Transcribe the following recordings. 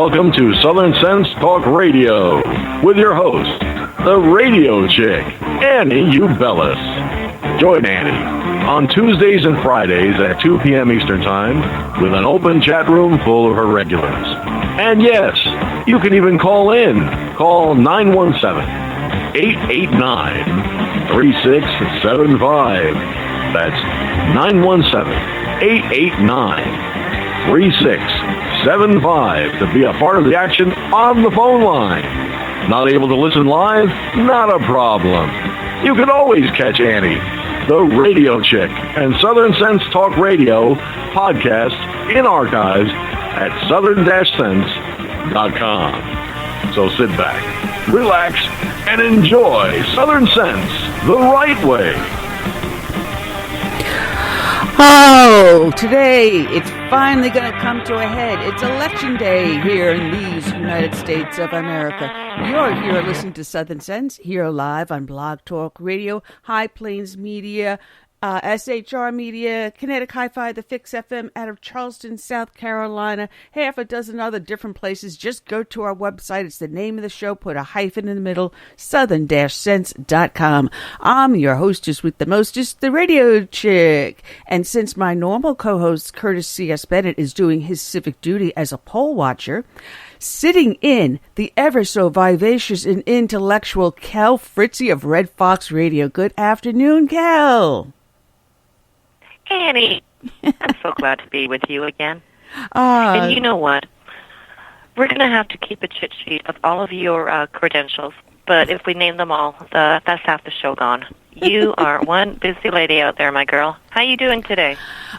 welcome to Southern Sense Talk Radio with your host, the radio chick, Annie Ubelis. Join Annie on Tuesdays and Fridays at 2 p.m. Eastern Time with an open chat room full of her regulars. And yes, you can even call in. Call 917-889-3675. That's 917-889-3675 to be a part of the action on the phone line. Not able to listen live? Not a problem. You can always catch Annie, the radio chick, and Southern Sense Talk Radio podcast in archives at southern-sense.com. So sit back, relax, and enjoy Southern Sense the right way. Oh, today it's finally going to come to a head. It's election day here in these United States of America. You're here listening to Southern Sense, here live on Blog Talk Radio, High Plains Media, SHR Media, Kinetic Hi-Fi, the Fix FM out of Charleston, South Carolina, half a dozen other different places. Just go to our website. It's the name of the show. Put a hyphen in the middle, southern-sense.com. I'm your hostess with the mostest, the radio chick. And since my normal co-host, Curtis C.S. Bennett, is doing his civic duty as a poll watcher, sitting in the ever so vivacious and intellectual Cal Fritzy of Red Fox Radio. Good afternoon, Cal. Annie, I'm so glad to be with you again. And you know what? We're going to have to keep a chit sheet of all of your credentials, but if we name them all, that's half the show gone. You are one busy lady out there, my girl. How you doing today?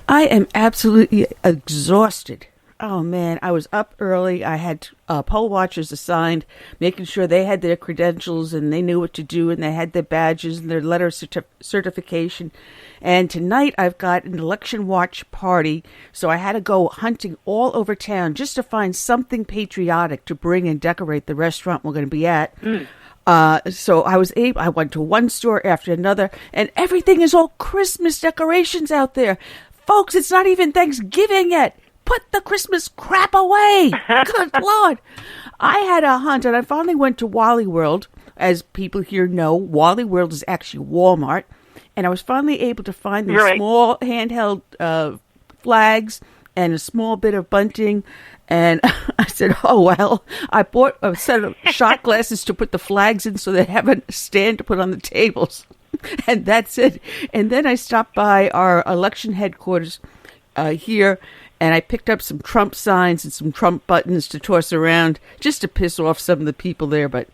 I am absolutely exhausted. Oh, man, I was up early. I had poll watchers assigned, making sure they had their credentials and they knew what to do, and they had their badges and their letter of certification. And tonight I've got an election watch party, so I had to go hunting all over town just to find something patriotic to bring and decorate the restaurant we're going to be at. So I went to one store after another, and everything is all Christmas decorations out there. Folks, it's not even Thanksgiving yet. Put the Christmas crap away. Good Lord. I had a hunt, and I finally went to Wally World. As people here know, Wally World is actually Walmart. And I was finally able to find these small handheld flags and a small bit of bunting. And I said, oh, well, I bought a set of shot glasses to put the flags in so they have a stand to put on the tables. And that's it. And then I stopped by our election headquarters here, and I picked up some Trump signs and some Trump buttons to toss around just to piss off some of the people there. But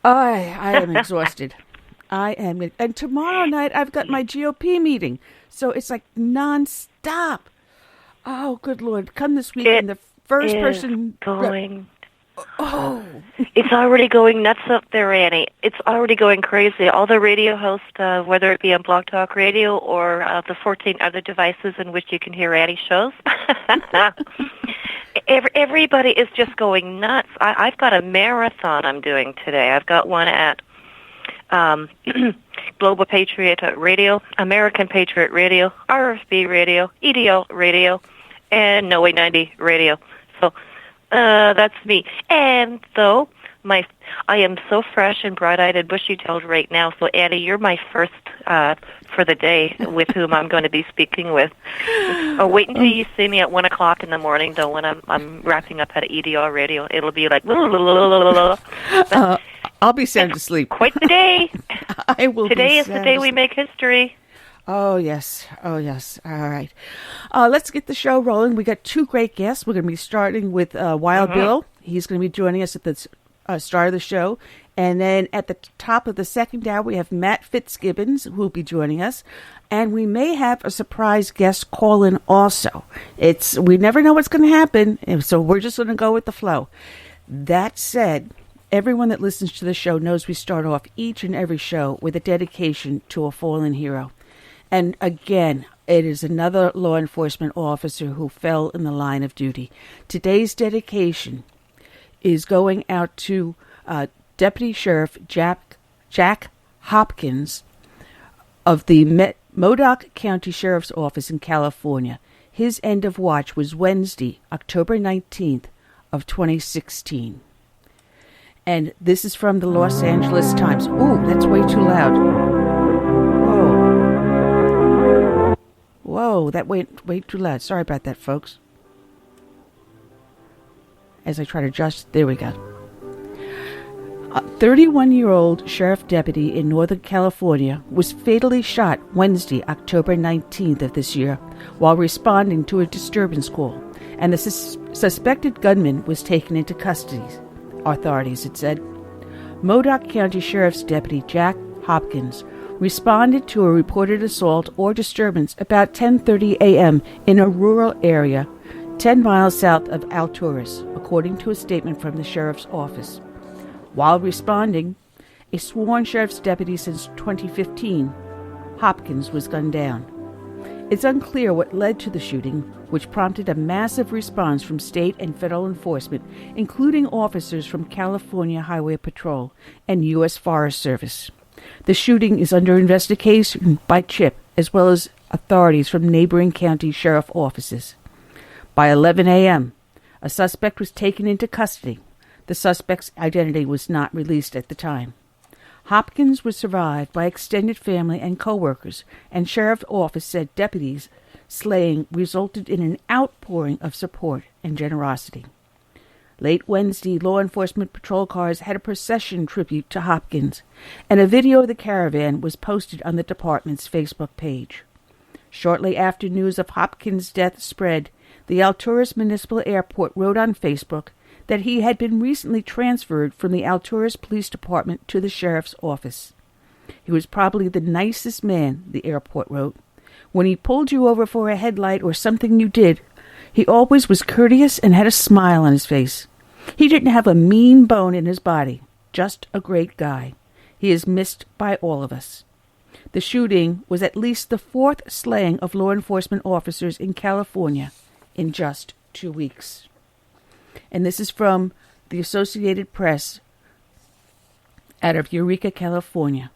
I am exhausted. And tomorrow night I've got my GOP meeting. So it's like nonstop. Oh, good Lord. Come this weekend, the first person... Oh. It's already going nuts up there, Annie. It's already going crazy. All the radio hosts, whether it be on Blog Talk Radio or the 14 other devices in which you can hear Annie's shows, everybody is just going nuts. I've got a marathon I'm doing today. I've got one at Global Patriot Radio, American Patriot Radio, RFB Radio, EDL Radio, and No Way 90 Radio. So that's me. And though I am so fresh and bright-eyed and bushy-tailed right now, so Annie, you're my first for the day with whom I'm going to be speaking with. Oh, wait until you see me at 1 o'clock in the morning, though, when I'm wrapping up at EDR Radio. It'll be like... I'll be sound asleep. Quite the day. I will. Today is the day we make history. Oh, yes. Oh, yes. All right. Let's get the show rolling. We got two great guests. We're going to be starting with Wild Bill. He's going to be joining us at the start of the show. And then at the top of the second hour, we have Matt Fitzgibbons, who will be joining us. And we may have a surprise guest call in also. We never know what's going to happen, so we're just going to go with the flow. That said, everyone that listens to the show knows we start off each and every show with a dedication to a fallen hero. And again, it is another law enforcement officer who fell in the line of duty. Today's dedication is going out to Deputy Sheriff Jack Hopkins of the Modoc County Sheriff's Office in California. His end of watch was Wednesday, October 19th of 2016. And this is from the Los Angeles Times. Ooh, that's way too loud. Whoa, that went way too loud. Sorry about that, folks. As I try to adjust, there we go. A 31-year-old sheriff deputy in Northern California was fatally shot Wednesday, October 19th of this year, while responding to a disturbance call, and the suspected gunman was taken into custody, authorities had said. Modoc County Sheriff's Deputy Jack Hopkins responded to a reported assault or disturbance about 10:30 a.m. in a rural area 10 miles south of Alturas, according to a statement from the sheriff's office. While responding, a sworn sheriff's deputy since 2015, Hopkins was gunned down. It's unclear what led to the shooting, which prompted a massive response from state and federal enforcement, including officers from California Highway Patrol and U.S. Forest Service. The shooting is under investigation by CHIP, as well as authorities from neighboring county sheriff offices. By 11 a.m., a suspect was taken into custody. The suspect's identity was not released at the time. Hopkins was survived by extended family and co-workers, and sheriff's office said deputies' slaying resulted in an outpouring of support and generosity. Late Wednesday, law enforcement patrol cars had a procession tribute to Hopkins, and a video of the caravan was posted on the department's Facebook page. Shortly after news of Hopkins' death spread, the Alturas Municipal Airport wrote on Facebook that he had been recently transferred from the Alturas Police Department to the sheriff's office. He was probably the nicest man, the airport wrote. When he pulled you over for a headlight or something you did, he always was courteous and had a smile on his face. He didn't have a mean bone in his body, just a great guy. He is missed by all of us. The shooting was at least the fourth slaying of law enforcement officers in California in just 2 weeks. And this is from the Associated Press out of Eureka, California.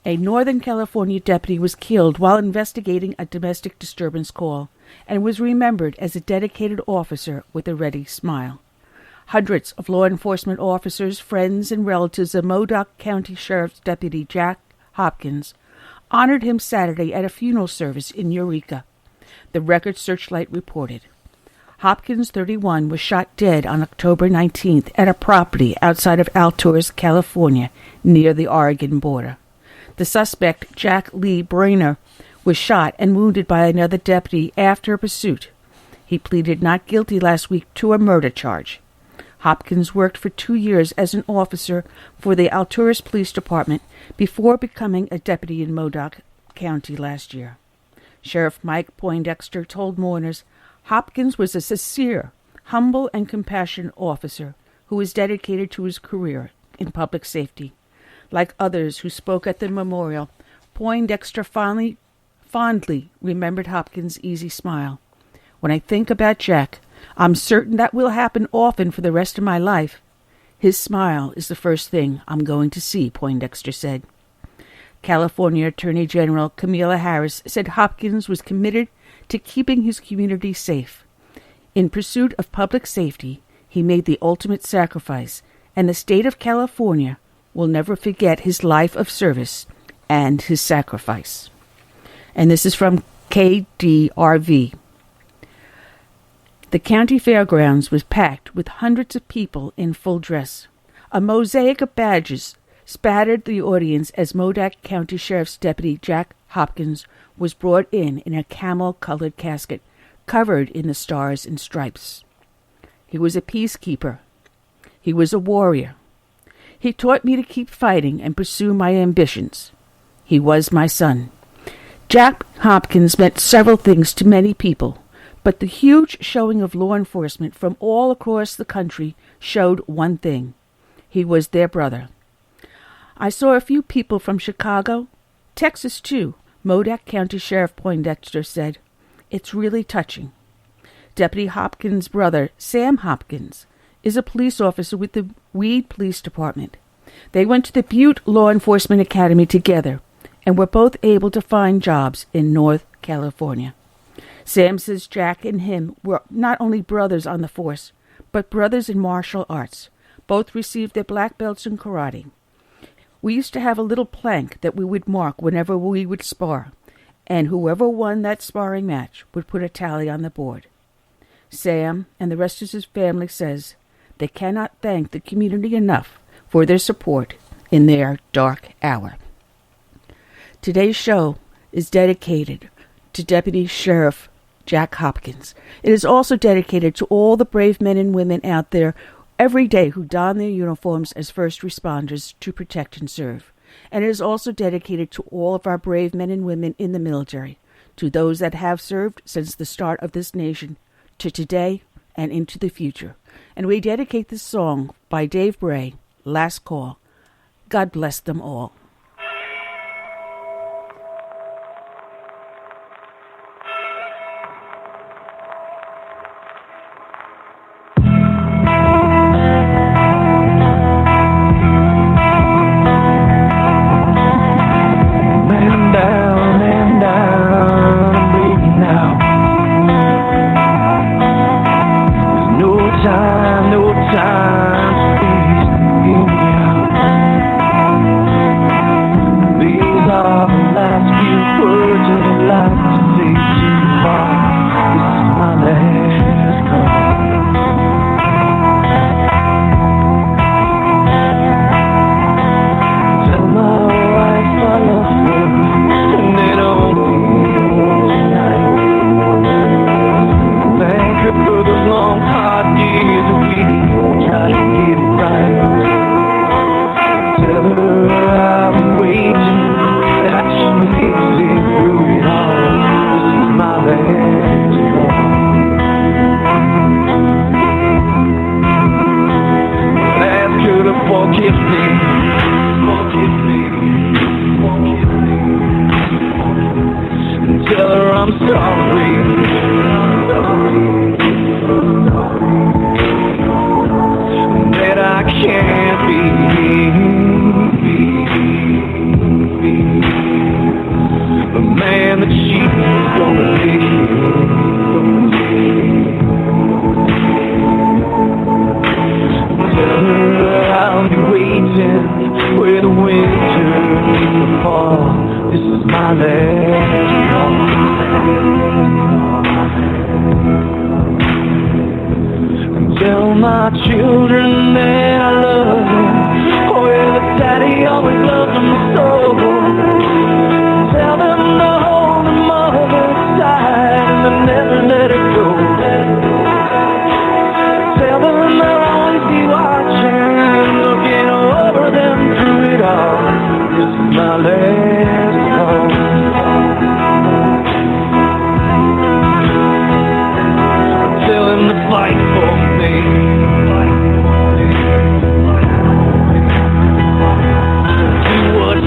A Northern California deputy was killed while investigating a domestic disturbance call and was remembered as a dedicated officer with a ready smile. Hundreds of law enforcement officers, friends, and relatives of Modoc County Sheriff's Deputy Jack Hopkins honored him Saturday at a funeral service in Eureka. The Record Searchlight reported. Hopkins, 31, was shot dead on October 19th at a property outside of Alturas, California, near the Oregon border. The suspect, Jack Lee Brainer, was shot and wounded by another deputy after a pursuit. He pleaded not guilty last week to a murder charge. Hopkins worked for 2 years as an officer for the Alturas Police Department before becoming a deputy in Modoc County last year. Sheriff Mike Poindexter told mourners Hopkins was a sincere, humble, and compassionate officer who was dedicated to his career in public safety. Like others who spoke at the memorial, Poindexter fondly remembered Hopkins' easy smile. When I think about Jack, I'm certain that will happen often for the rest of my life. His smile is the first thing I'm going to see, Poindexter said. California Attorney General Kamala Harris said Hopkins was committed to keeping his community safe. In pursuit of public safety, he made the ultimate sacrifice, and the state of California will never forget his life of service and his sacrifice. And this is from KDRV. The county fairgrounds was packed with hundreds of people in full dress. A mosaic of badges spattered the audience as Modoc County Sheriff's Deputy Jack Hopkins was brought in a camel-colored casket covered in the stars and stripes. He was a peacekeeper. He was a warrior. He taught me to keep fighting and pursue my ambitions. He was my son. Jack Hopkins meant several things to many people, but the huge showing of law enforcement from all across the country showed one thing. He was their brother. I saw a few people from Chicago, Texas too, Modoc County Sheriff Poindexter said. It's really touching. Deputy Hopkins' brother, Sam Hopkins, is a police officer with the Weed Police Department. They went to the Butte Law Enforcement Academy together and were both able to find jobs in North California. Sam says Jack and him were not only brothers on the force, but brothers in martial arts. Both received their black belts in karate. We used to have a little plank that we would mark whenever we would spar, and whoever won that sparring match would put a tally on the board. Sam and the rest of his family says they cannot thank the community enough for their support in their dark hour. Today's show is dedicated to Deputy Sheriff Jack Hopkins. It is also dedicated to all the brave men and women out there every day who don their uniforms as first responders to protect and serve. And it is also dedicated to all of our brave men and women in the military, to those that have served since the start of this nation, to today and into the future. And we dedicate this song by Dave Bray, Last Call. God bless them all. Tell my children that I love them. Oh yeah, the daddy always loved them so. Tell them to hold the mother tight and to never let her go. Tell them they'll always be watching, looking over them through it all. This is my last call. Tell him to fight for me. Do what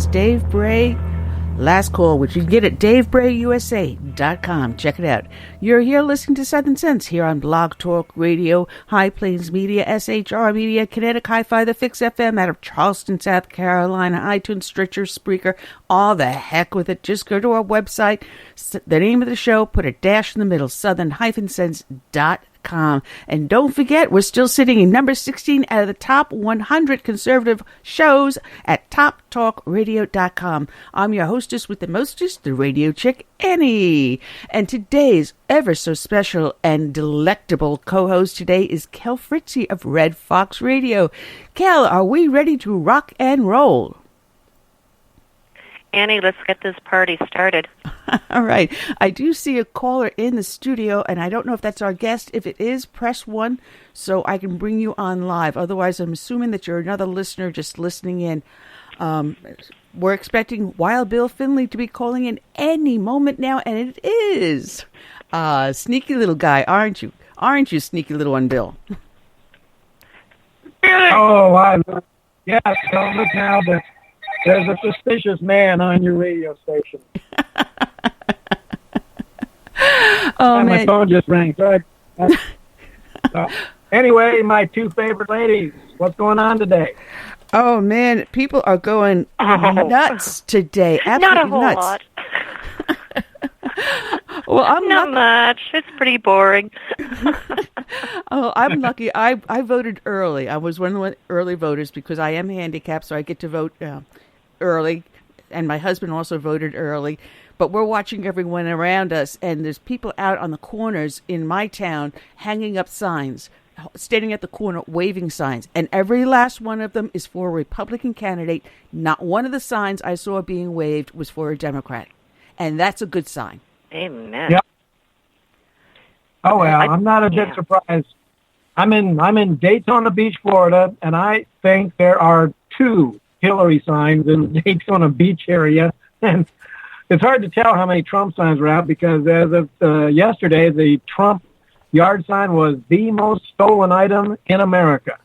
host, Dave Bray. Last Call, which you can get at davebrayusa.com. Check it out. You're here listening to Southern Sense here on Blog Talk Radio, High Plains Media, SHR Media, Kinetic Hi-Fi, The Fix FM out of Charleston, South Carolina, iTunes, Stitcher, Spreaker, all the heck with it. Just go to our website, the name of the show, put a dash in the middle, southern-sense.com. And don't forget, we're still sitting in number 16 out of the top 100 conservative shows at toptalkradio.com. I'm your hostess with the mostest, the radio chick, Annie. And today's ever so special and delectable co-host today is Kel Fritzy of Red Fox Radio. Kel, are we ready to rock and roll? Annie, let's get this party started. All right. I do see a caller in the studio, and I don't know if that's our guest. If it is, press 1 so I can bring you on live. Otherwise, I'm assuming that you're another listener just listening in. We're expecting Wild Bill Finley to be calling in any moment now, and it is. Sneaky little guy, aren't you? Aren't you, sneaky little one, Bill? Oh, yeah, so look now that there's a suspicious man on your radio station. Oh, and man. my phone just rang. So anyway, my two favorite ladies, what's going on today? Oh, man, people are going nuts today. Absolutely Not a whole nuts. lot. Well, I'm Not much. It's pretty boring. Oh, I'm lucky. I voted early. I was one of the early voters because I am handicapped, so I get to vote early. And my husband also voted early. But we're watching everyone around us, and there's people out on the corners in my town hanging up signs, standing at the corner waving signs. And every last one of them is for a Republican candidate. Not one of the signs I saw being waved was for a Democrat. And that's a good sign. Amen. Yep. Oh, well, I'm not a bit surprised. I'm in Daytona Beach, Florida, and I think there are 2 Hillary signs in the Daytona Beach area. And it's hard to tell how many Trump signs were out because as of yesterday, the Trump yard sign was the most stolen item in America.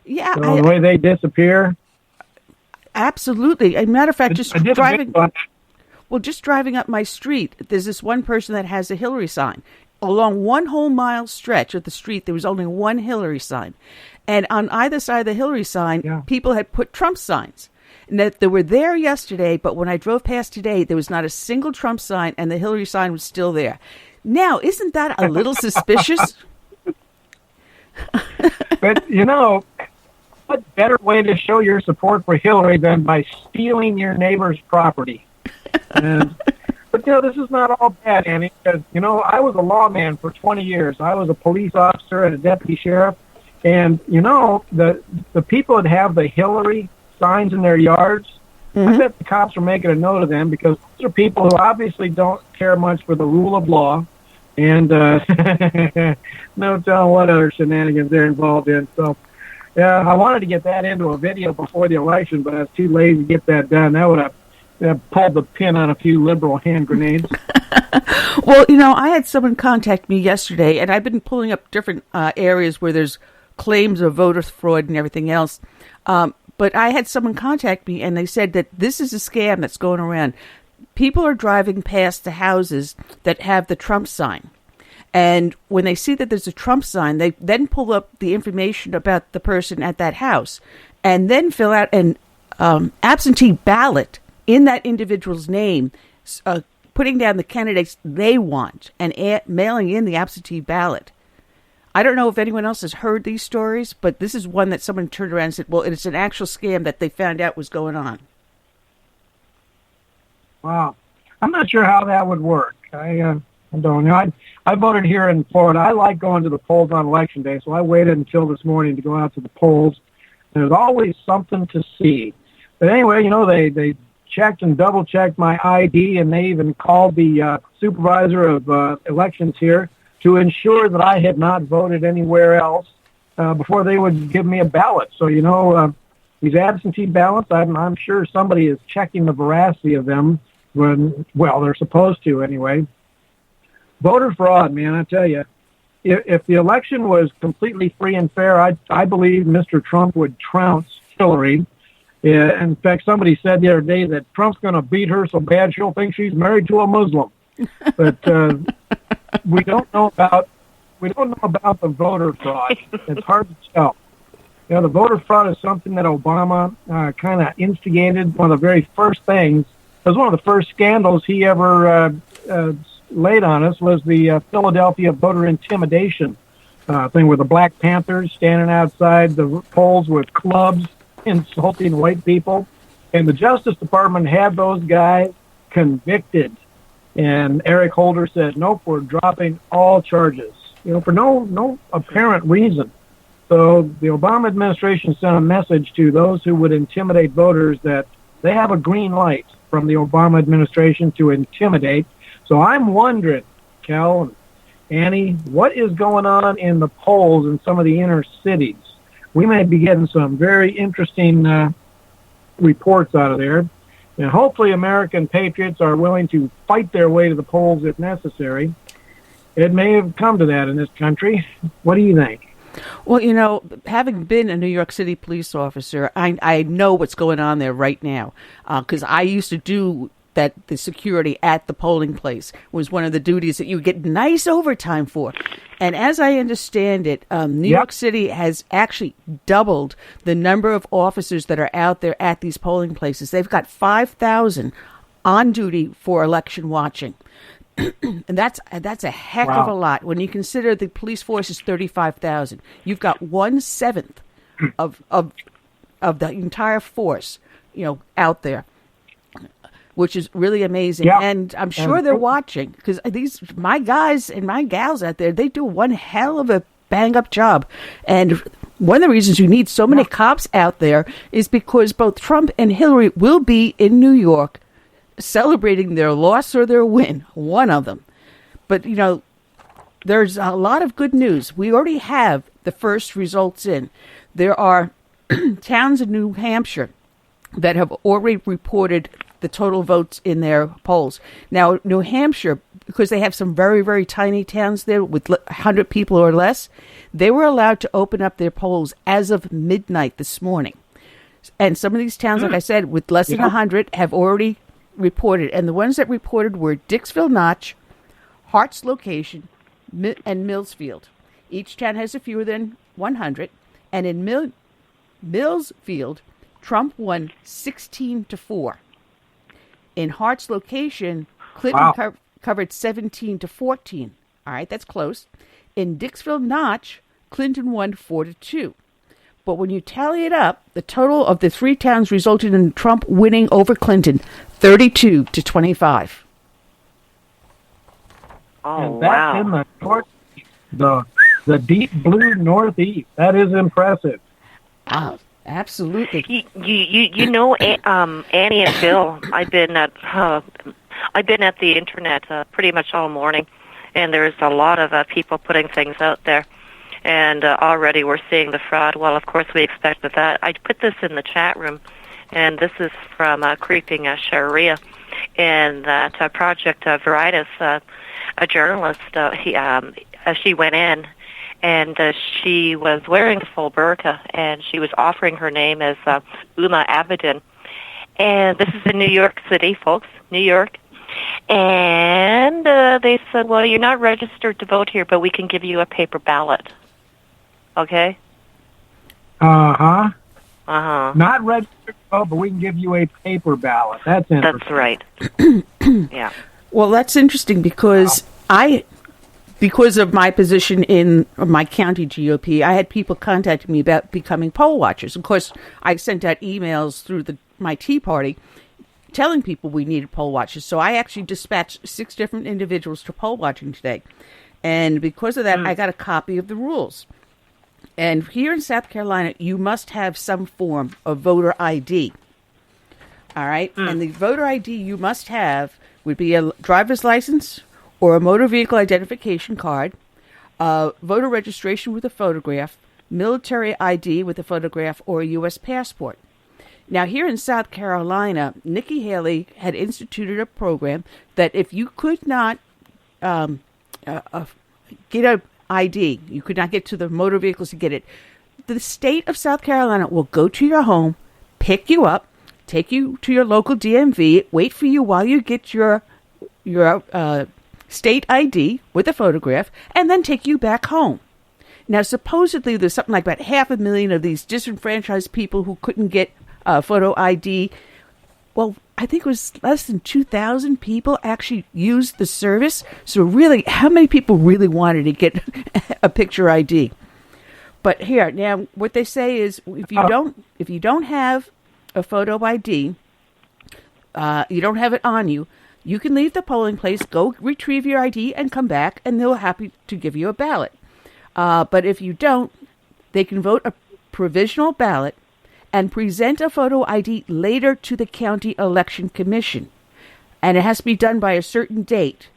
Yeah. So the way they disappear. Absolutely. As a matter of fact, just driving up my street, there's this one person that has a Hillary sign. Along one whole mile stretch of the street, there was only one Hillary sign. And on either side of the Hillary sign, people had put Trump signs. And that they were there yesterday, but when I drove past today, there was not a single Trump sign, and the Hillary sign was still there. Now, isn't that a little suspicious? But, what better way to show your support for Hillary than by stealing your neighbor's property? But, this is not all bad, Annie, because, I was a lawman for 20 years. I was a police officer and a deputy sheriff. And, the people that have the Hillary signs in their yards, I bet the cops are making a note of them because those are people who obviously don't care much for the rule of law. And no telling what other shenanigans they're involved in. So, yeah, I wanted to get that into a video before the election, but I was too lazy to get that done. That would have pulled the pin on a few liberal hand grenades. Well, I had someone contact me yesterday, and I've been pulling up different areas where there's claims of voter fraud and everything else. But I had someone contact me, and they said that this is a scam that's going around. People are driving past the houses that have the Trump sign. And when they see that there's a Trump sign, they then pull up the information about the person at that house and then fill out an absentee ballot in that individual's name, putting down the candidates they want and mailing in the absentee ballot. I don't know if anyone else has heard these stories, but this is one that someone turned around and said, well, it's an actual scam that they found out was going on. Wow. I'm not sure how that would work. I don't know. I voted here in Florida. I like going to the polls on Election Day, so I waited until this morning to go out to the polls. There's always something to see. But anyway, they checked and double-checked my ID, and they even called the supervisor of elections here to ensure that I had not voted anywhere else before they would give me a ballot. So, these absentee ballots, I'm sure somebody is checking the veracity of them they're supposed to anyway. Voter fraud, man, I tell you. If the election was completely free and fair, I believe Mr. Trump would trounce Hillary. Yeah, in fact, somebody said the other day that Trump's going to beat her so bad she'll think she's married to a Muslim. But we don't know about the voter fraud. It's hard to tell. The voter fraud is something that Obama kind of instigated. One of the very first things, it was one of the first scandals he ever laid on us, was the Philadelphia voter intimidation thing with the Black Panthers standing outside the polls with clubs, insulting white people. And the Justice Department had those guys convicted. And Eric Holder said, nope, we're dropping all charges, for no apparent reason. So the Obama administration sent a message to those who would intimidate voters that they have a green light from the Obama administration to intimidate. So I'm wondering, Cal and Annie, what is going on in the polls in some of the inner cities? We may be getting some very interesting reports out of there. And hopefully American patriots are willing to fight their way to the polls if necessary. It may have come to that in this country. What do you think? Well, having been a New York City police officer, I know what's going on there right now, because I used to do the security at the polling place was one of the duties that you get nice overtime for. And as I understand it, New York City has actually doubled the number of officers that are out there at these polling places. They've got 5,000 on duty for election watching. And that's a heck of a lot when you consider the police force is 35,000. You've got 1/7 of the entire force, out there, which is really amazing. Yeah. And I'm sure they're watching, because my guys and my gals out there, they do one hell of a bang up job. And one of the reasons you need so many cops out there is because both Trump and Hillary will be in New York celebrating their loss or their win, one of them. But, there's a lot of good news. We already have the first results in. There are towns in New Hampshire that have already reported the total votes in their polls. Now, New Hampshire, because they have some very, very tiny towns there with 100 people or less, they were allowed to open up their polls as of midnight this morning. And some of these towns, like I said, with less than 100 have already reported, and the ones that reported were Dixville Notch, Hart's Location, and Millsfield. Each town has a fewer than 100, and in Millsfield, Trump won 16-4. In Hart's Location, Clinton covered 17-14. All right, that's close. In Dixville Notch, Clinton won 4-2. But when you tally it up, the total of the three towns resulted in Trump winning over Clinton 32-25. Oh, and that's in the north, the deep blue Northeast. That is impressive. Oh, absolutely. You know, Annie and Bill, I've been at the internet pretty much all morning, and there's a lot of people putting things out there. And already we're seeing the fraud. Well, of course, we expected that. I put this in the chat room, and this is from Creeping Sharia. And that Project Veritas, a journalist, she went in, and she was wearing a full burqa, and she was offering her name as Uma Abedin. And this is in New York City, folks, New York. And they said, well, you're not registered to vote here, but we can give you a paper ballot. Okay? Uh-huh. Uh-huh. Not registered to vote, but we can give you a paper ballot. That's interesting. That's right. Yeah. Well, that's interesting because because of my position in my county GOP, I had people contacting me about becoming poll watchers. Of course, I sent out emails through my Tea Party telling people we needed poll watchers. So I actually dispatched 6 different individuals to poll watching today. And because of that, I got a copy of the rules. And here in South Carolina, you must have some form of voter ID. All right? And the voter ID you must have would be a driver's license or a motor vehicle identification card, voter registration with a photograph, military ID with a photograph, or a U.S. passport. Now, here in South Carolina, Nikki Haley had instituted a program that if you could not get an ID, you could not get to the motor vehicles to get it, the state of South Carolina will go to your home, pick you up, take you to your local DMV, wait for you while you get your state ID with a photograph, and then take you back home. Now, supposedly, there's something like about 500,000 of these disenfranchised people who couldn't get photo ID. Well, I think it was less than 2,000 people actually used the service. So really, how many people really wanted to get a picture ID? But here, now, what they say is if you don't have a photo ID, you don't have it on you, you can leave the polling place, go retrieve your ID, and come back, and they're happy to give you a ballot. But if you don't, they can vote a provisional ballot and present a photo ID later to the county election commission. And it has to be done by a certain date,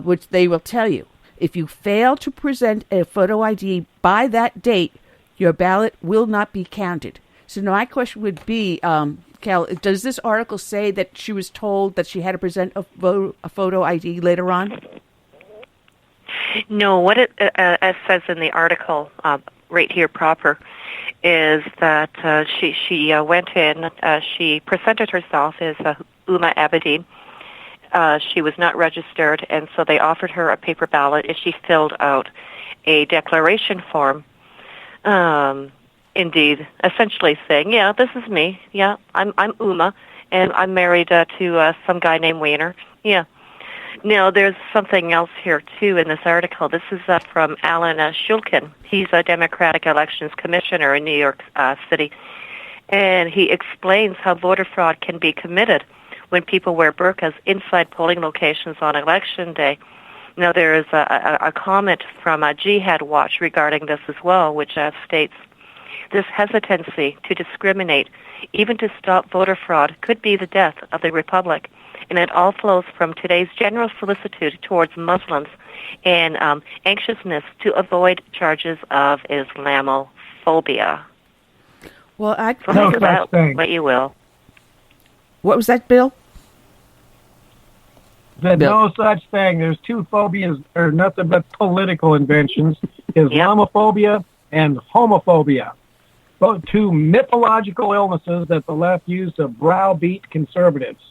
which they will tell you. If you fail to present a photo ID by that date, your ballot will not be counted. So now my question would be, Cal, does this article say that she was told that she had to present a photo ID later on? No, what it says in the article right here proper is that she went in, she presented herself as Uma Abedin. She was not registered, and so they offered her a paper ballot if she filled out a declaration form, indeed, essentially saying, yeah, this is me, yeah, I'm Uma, and I'm married to some guy named Weiner, yeah. Now, there's something else here, too, in this article. This is from Alan Shulkin. He's a Democratic Elections Commissioner in New York City. And he explains how voter fraud can be committed when people wear burqas inside polling locations on Election Day. Now, there is a comment from Jihad Watch regarding this as well, which states, this hesitancy to discriminate, even to stop voter fraud, could be the death of the republic. And it all flows from today's general solicitude towards Muslims and anxiousness to avoid charges of Islamophobia. Well, I so think about what you will. What was that, Bill? There's no such thing. There's two phobias, or nothing but political inventions: Islamophobia and homophobia. Both two mythological illnesses that the left used to browbeat conservatives.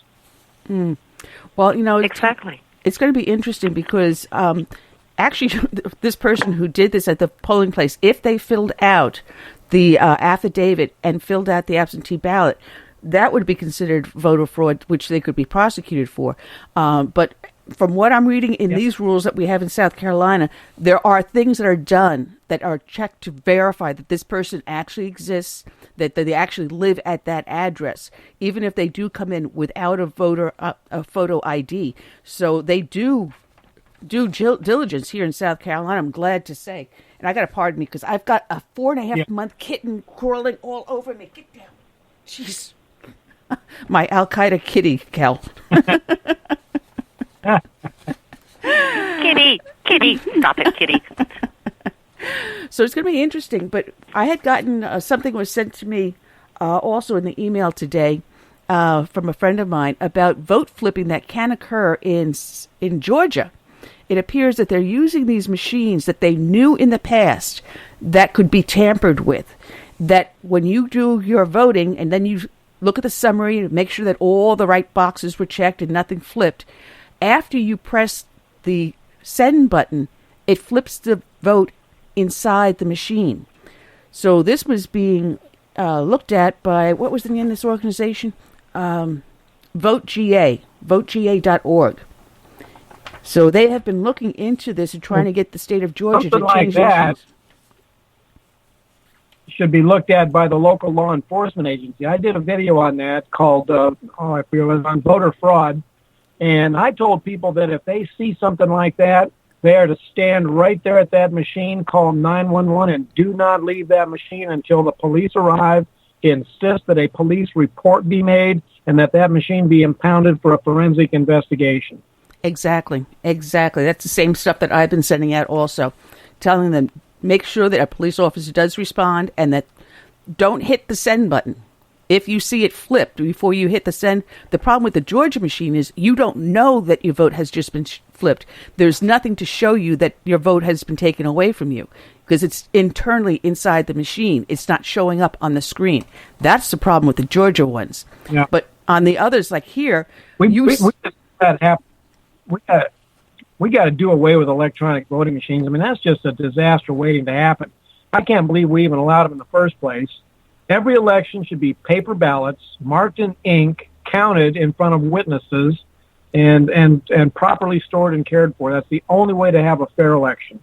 Well, exactly. It's going to be interesting because actually this person who did this at the polling place, if they filled out the affidavit and filled out the absentee ballot, that would be considered voter fraud, which they could be prosecuted for. But from what I'm reading in these rules that we have in South Carolina, there are things that are done that are checked to verify that this person actually exists, that they actually live at that address, even if they do come in without a photo ID. So they do due diligence here in South Carolina, I'm glad to say. And I got to pardon me because I've got a 4.5-month kitten crawling all over me. Get down. Jeez. My Al-Qaeda kitty, Cal. Kitty, stop it, kitty. So it's going to be interesting, but I had gotten something was sent to me also in the email today from a friend of mine about vote flipping that can occur in Georgia. It appears that they're using these machines that they knew in the past that could be tampered with, that when you do your voting and then you look at the summary and make sure that all the right boxes were checked and nothing flipped, after you press the send button, it flips the vote inside the machine. So this was being looked at by, what was the name of this organization? VoteGA, votegA.org. So they have been looking into this and trying to get the state of Georgia to change that should be looked at by the local law enforcement agency. I did a video on that called, I feel it was on voter fraud. And I told people that if they see something like that, they are to stand right there at that machine, call 911, and do not leave that machine until the police arrive. Insist that a police report be made and that machine be impounded for a forensic investigation. Exactly. That's the same stuff that I've been sending out also, telling them make sure that a police officer does respond and that don't hit the send button. If you see it flipped before you hit the send, the problem with the Georgia machine is you don't know that your vote has just been flipped. There's nothing to show you that your vote has been taken away from you. because it's internally inside the machine. It's not showing up on the screen. That's the problem with the Georgia ones. Yeah. But on the others, like here, we just that happen. We got to do away with electronic voting machines. I mean, that's just a disaster waiting to happen. I can't believe we even allowed them in the first place. Every election should be paper ballots, marked in ink, counted in front of witnesses, and properly stored and cared for. That's the only way to have a fair election.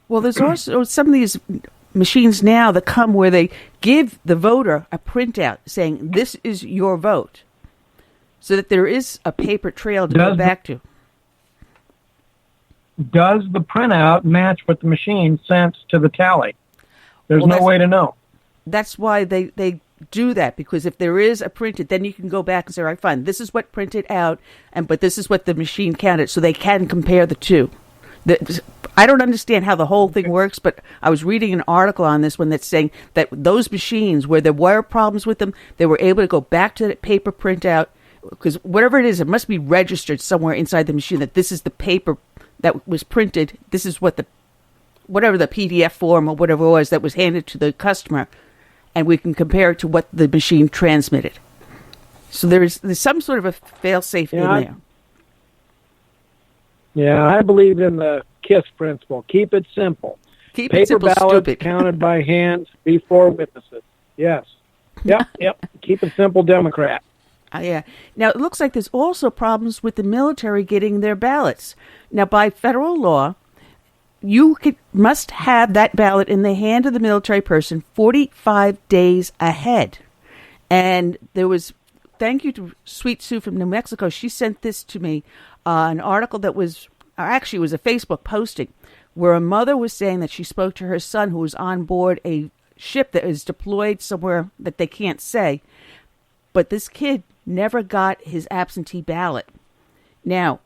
Well, there's also some of these machines now that come where they give the voter a printout saying, this is your vote, so that there is a paper trail to go back to. Does the printout match what the machine sent to the tally? There's no way to know. That's why they do that, because if there is a printed, then you can go back and say, all right, fine, this is what printed out, but this is what the machine counted, so they can compare the two. I don't understand how the whole thing works, but I was reading an article on this one that's saying that those machines, where there were problems with them, they were able to go back to the paper printout, because whatever it is, it must be registered somewhere inside the machine that this is the paper that was printed. This is what whatever the PDF form or whatever it was that was handed to the customer, and we can compare it to what the machine transmitted. So there's some sort of a fail-safe in there. Yeah, I believe in the KISS principle. Keep it simple. Keep Paper it simple, ballots stupid. counted by hand before witnesses. Yes. Yep. Keep it simple, Democrat. Yeah. Now, it looks like there's also problems with the military getting their ballots. Now, by federal law, you must have that ballot in the hand of the military person 45 days ahead. And there was, thank you to Sweet Sue from New Mexico, she sent this to me, an article that was, actually it was a Facebook posting, where a mother was saying that she spoke to her son who was on board a ship that is deployed somewhere that they can't say. But this kid never got his absentee ballot. Now,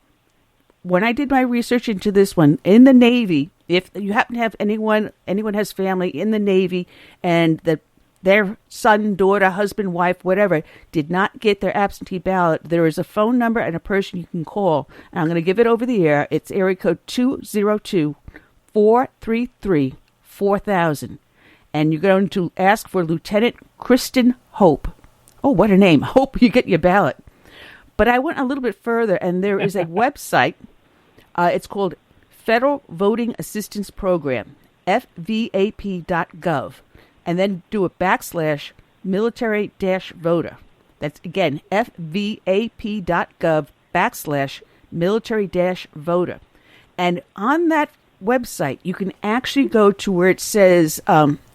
when I did my research into this one, in the Navy, if you happen to have anyone has family in the Navy and their son, daughter, husband, wife, whatever, did not get their absentee ballot, there is a phone number and a person you can call. And I'm going to give it over the air. It's area code 202-433-4000. And you're going to ask for Lieutenant Kristen Hope. Oh, what a name. Hope you get your ballot. But I went a little bit further, and there is a website. It's called Federal Voting Assistance Program, fvap.gov. And then do a /military-voter. That's, again, fvap.gov /military-voter. And on that website, you can actually go to where it says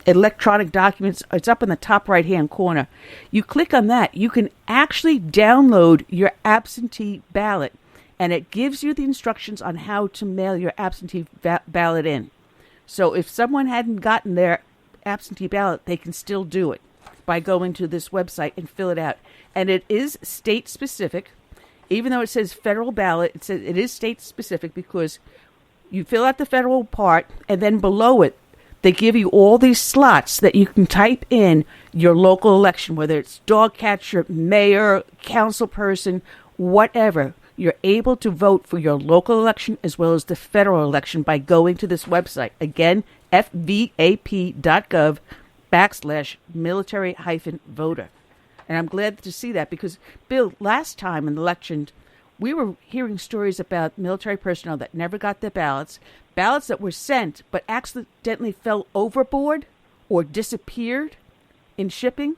electronic documents. It's up in the top right-hand corner. You click on that. You can actually download your absentee ballot, and it gives you the instructions on how to mail your absentee ballot in. So if someone hadn't gotten their absentee ballot, they can still do it by going to this website and fill it out. And it is state-specific. Even though it says federal ballot, it says it is state-specific because you fill out the federal part, and then below it, they give you all these slots that you can type in your local election, whether it's dog catcher, mayor, council person, whatever. You're able to vote for your local election as well as the federal election by going to this website. Again, fvap.gov /military-voter. And I'm glad to see that because, Bill, last time in the election, we were hearing stories about military personnel that never got their ballots that were sent but accidentally fell overboard or disappeared in shipping.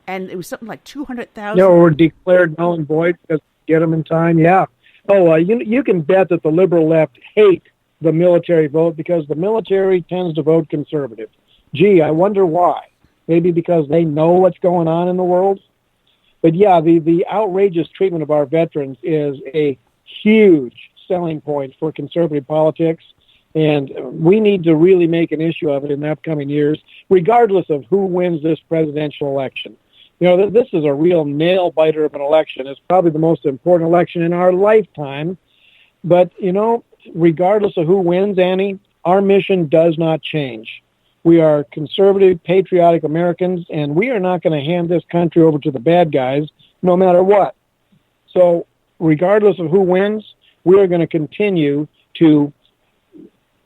And it was something like 200,000. No, or declared null and void because get them in time. Yeah. Oh, you can bet that the liberal left hate the military vote because the military tends to vote conservative. Gee, I wonder why. Maybe because they know what's going on in the world. But yeah, the outrageous treatment of our veterans is a huge selling point for conservative politics, and we need to really make an issue of it in the upcoming years, regardless of who wins this presidential election. You know, this is a real nail-biter of an election. It's probably the most important election in our lifetime. But, you know, regardless of who wins, Annie, our mission does not change. We are conservative, patriotic Americans, and we are not going to hand this country over to the bad guys no matter what. So regardless of who wins, we are going to continue to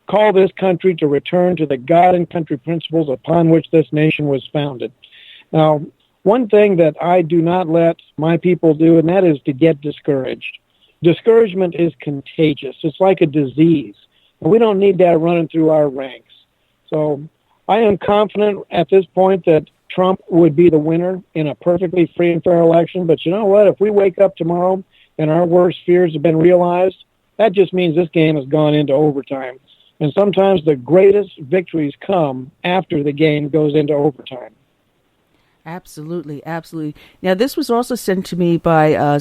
call this country to return to the God and country principles upon which this nation was founded. Now, one thing that I do not let my people do, and that is to get discouraged. Discouragement is contagious. It's like a disease. And we don't need that running through our ranks. So I am confident at this point that Trump would be the winner in a perfectly free and fair election. But you know what? If we wake up tomorrow and our worst fears have been realized, that just means this game has gone into overtime. And sometimes the greatest victories come after the game goes into overtime. Absolutely, absolutely. Now, this was also sent to me by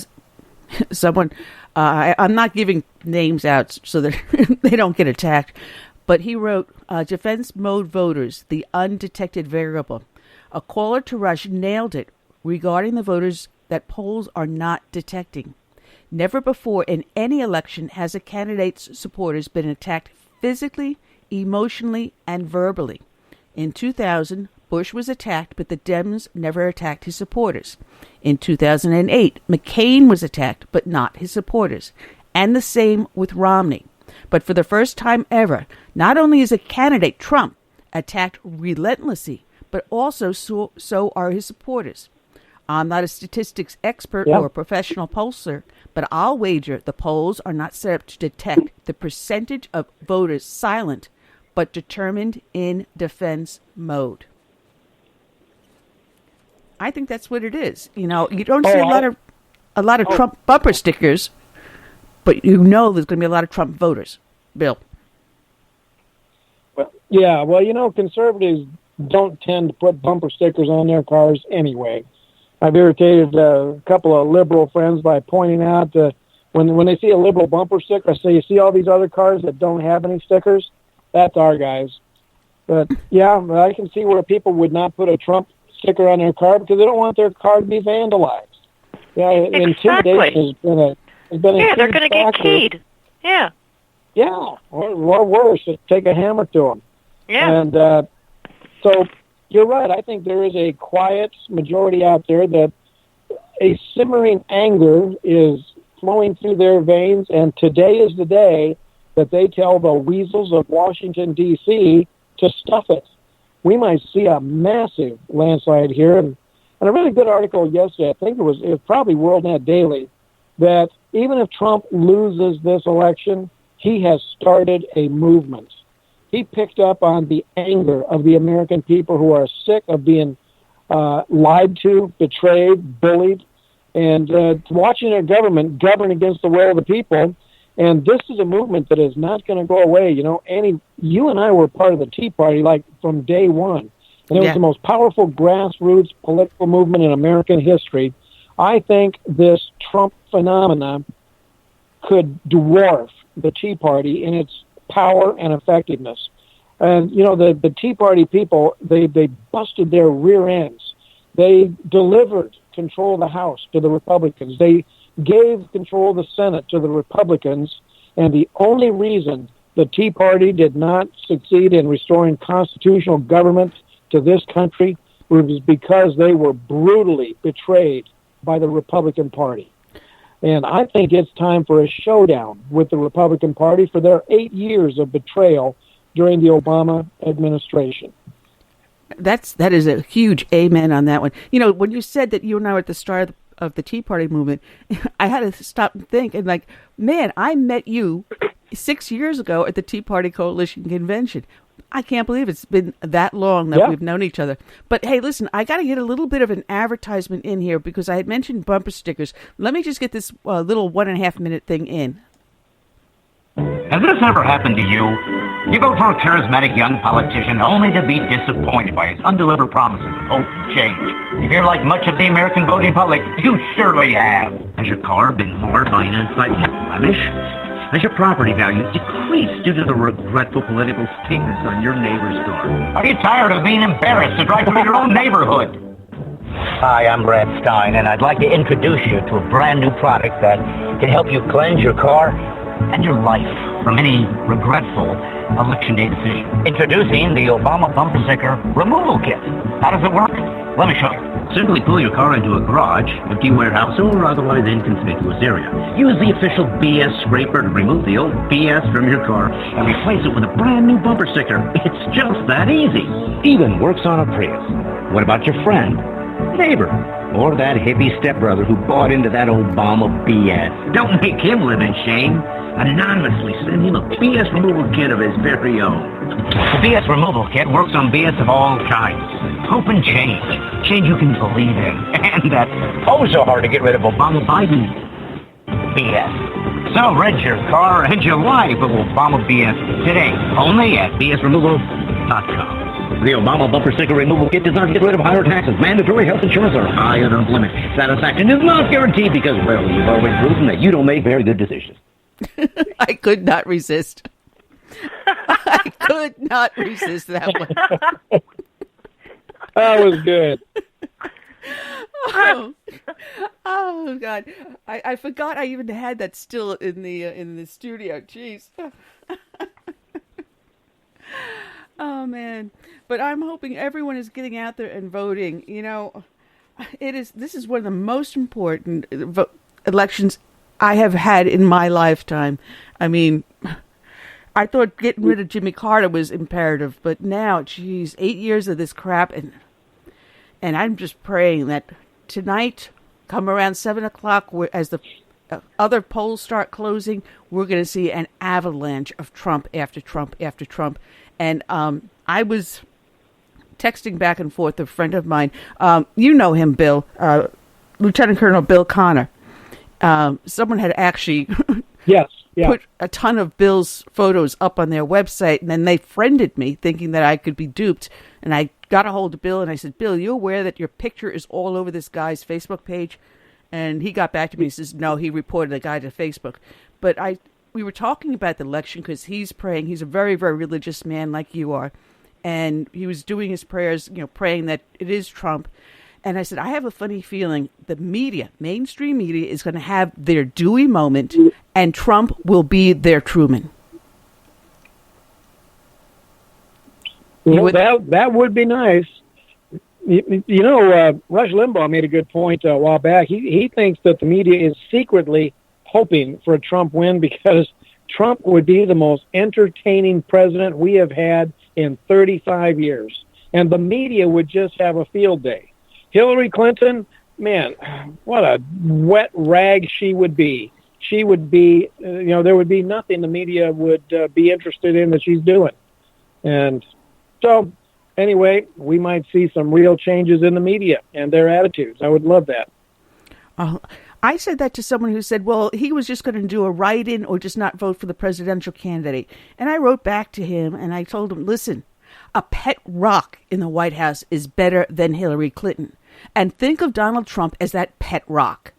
someone. I'm not giving names out so that they don't get attacked. But he wrote, defense mode voters, the undetected variable. A caller to Rush nailed it regarding the voters that polls are not detecting. Never before in any election has a candidate's supporters been attacked physically, emotionally, and verbally. In 2000, Bush was attacked, but the Dems never attacked his supporters. In 2008, McCain was attacked, but not his supporters. And the same with Romney. But for the first time ever, not only is a candidate, Trump, attacked relentlessly, but also so are his supporters. I'm not a statistics expert or a professional pollster, but I'll wager the polls are not set up to detect the percentage of voters silent, but determined in defense mode. I think that's what it is. You know, you don't see a lot of Trump bumper stickers, but you know there's going to be a lot of Trump voters. Bill. Well, yeah, well, you know, conservatives don't tend to put bumper stickers on their cars anyway. I've irritated a couple of liberal friends by pointing out when they see a liberal bumper sticker, I say, you see all these other cars that don't have any stickers? That's our guys. But, yeah, I can see where people would not put a Trump sticker on their car because they don't want their car to be vandalized. Yeah, exactly. Intimidation has been a they're going to get keyed. Yeah. Yeah, or worse, take a hammer to them. Yeah. And so you're right. I think there is a quiet majority out there that a simmering anger is flowing through their veins, and today is the day that they tell the weasels of Washington, D.C. to stuff it. We might see a massive landslide here. And a really good article yesterday, I think it was probably WorldNet Daily, that even if Trump loses this election, he has started a movement. He picked up on the anger of the American people who are sick of being lied to, betrayed, bullied, and watching their government govern against the will of the people. And this is a movement that is not going to go away. You know, Annie, you and I were part of the Tea Party, like, from day one. And it was the most powerful grassroots political movement in American history. I think this Trump phenomenon could dwarf the Tea Party in its power and effectiveness. And, you know, the Tea Party people, they busted their rear ends. They delivered control of the House to the Republicans. They gave control of the Senate to the Republicans. And the only reason the Tea Party did not succeed in restoring constitutional government to this country was because they were brutally betrayed by the Republican Party. And I think it's time for a showdown with the Republican Party for their 8 years of betrayal during the Obama administration. That is a huge amen on that one. You know, when you said that you and I were at the start of the Tea Party movement, I had to stop and think, and like, man, I met you 6 years ago at the Tea Party Coalition Convention. I can't believe it's been that long that we've known each other. But hey, listen, I got to get a little bit of an advertisement in here because I had mentioned bumper stickers. Let me just get this little 1.5 minute thing in. Has this ever happened to you? You vote for a charismatic young politician only to be disappointed by his undelivered promises of hope and change. If you're like much of the American voting public, you surely have. Has your car been marred by an unsightly blemish? Has your property values decreased due to the regretful political statements on your neighbor's door? Are you tired of being embarrassed to drive through your own neighborhood? Hi, I'm Brad Stein, and I'd like to introduce you to a brand new product that can help you cleanse your car and your life from any regretful election day decision. Introducing the Obama Bumper Sticker Removal Kit. How does it work? Let me show you. Simply pull your car into a garage, empty warehouse, or otherwise inconspicuous area. Use the official BS scraper to remove the old BS from your car and replace it with a brand new bumper sticker. It's just that easy. Even works on a Prius. What about your friend, neighbor, or that hippie stepbrother who bought into that Obama BS? Don't make him live in shame. Anonymously send him a BS removal kit of his very own. The BS removal kit works on BS of all kinds. Hope and change. Change you can believe in. And that oh so hard to get rid of Obama Biden BS. So rid your car and your life of Obama BS today. Only at bsremoval.com. The Obama bumper sticker removal kit does not get rid of higher taxes, mandatory health insurance, or high unemployment. Satisfaction is not guaranteed because, well, you've always proven that you don't make very good decisions. I could not resist. I could not resist that one. That was good. Oh God! I forgot I even had that still in the studio. Jeez. Oh man! But I'm hoping everyone is getting out there and voting. You know, this is one of the most important elections I have had in my lifetime. I mean, I thought getting rid of Jimmy Carter was imperative, but now, geez, 8 years of this crap, and I'm just praying that tonight, come around 7:00, as the other polls start closing, we're going to see an avalanche of Trump after Trump after Trump. And I was texting back and forth with a friend of mine. You know him, Bill, Lieutenant Colonel Bill Connor. Someone had actually put a ton of Bill's photos up on their website, and then they friended me thinking that I could be duped. And I got a hold of Bill, and I said, Bill, you aware that your picture is all over this guy's Facebook page? And he got back to me and says, no, he reported the guy to Facebook. But we were talking about the election because he's praying. He's a very, very religious man like you are. And he was doing his prayers, praying that it is Trump. And I said, I have a funny feeling the media, mainstream media, is going to have their Dewey moment, and Trump will be their Truman. Well, that would be nice. Rush Limbaugh made a good point a while back. He thinks that the media is secretly hoping for a Trump win because Trump would be the most entertaining president we have had in 35 years. And the media would just have a field day. Hillary Clinton, man, what a wet rag she would be. She would be, there would be nothing the media would be interested in that she's doing. And so, anyway, we might see some real changes in the media and their attitudes. I would love that. I said that to someone who said, well, he was just going to do a write-in or just not vote for the presidential candidate. And I wrote back to him and I told him, listen, a pet rock in the White House is better than Hillary Clinton. And think of Donald Trump as that pet rock.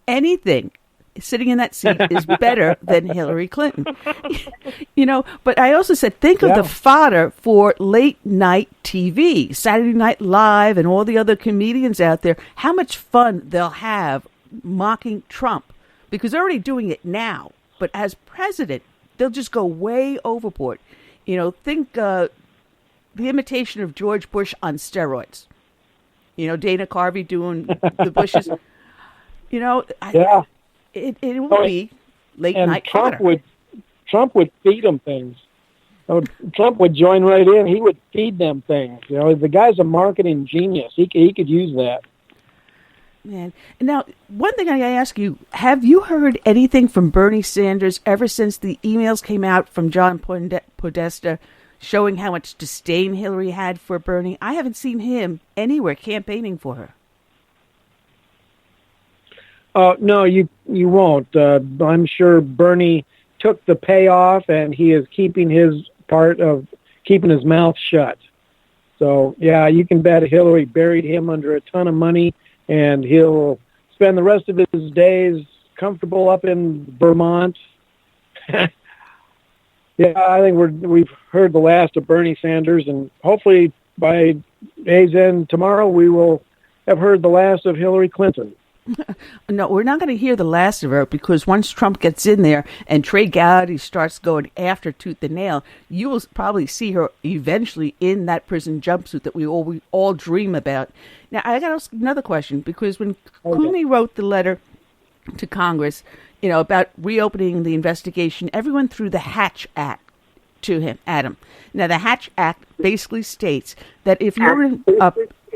Anything sitting in that seat is better than Hillary Clinton. But I also said, think of the fodder for late night TV, Saturday Night Live, and all the other comedians out there, how much fun they'll have mocking Trump, because they're already doing it now. But as president, they'll just go way overboard. Think the imitation of George Bush on steroids. Dana Carvey doing the Bushes. It will be late night Trump fodder. Trump would feed them things. Trump would join right in. He would feed them things. The guy's a marketing genius. He could use that. Man. Now, one thing I ask you, have you heard anything from Bernie Sanders ever since the emails came out from John Podesta showing how much disdain Hillary had for Bernie? I haven't seen him anywhere campaigning for her. No, you won't. I'm sure Bernie took the payoff, and he is keeping his part of keeping his mouth shut. So, yeah, you can bet Hillary buried him under a ton of money, and he'll spend the rest of his days comfortable up in Vermont. Yeah, I think we've heard the last of Bernie Sanders, and hopefully by day's end tomorrow we will have heard the last of Hillary Clinton. No, we're not going to hear the last of her, because once Trump gets in there and Trey Gowdy starts going after tooth and nail, you will probably see her eventually in that prison jumpsuit that we all dream about. Now, I got to ask another question, because when Comey wrote the letter to Congress, about reopening the investigation, everyone threw the Hatch Act to him, Adam. Now, the Hatch Act basically states that if you're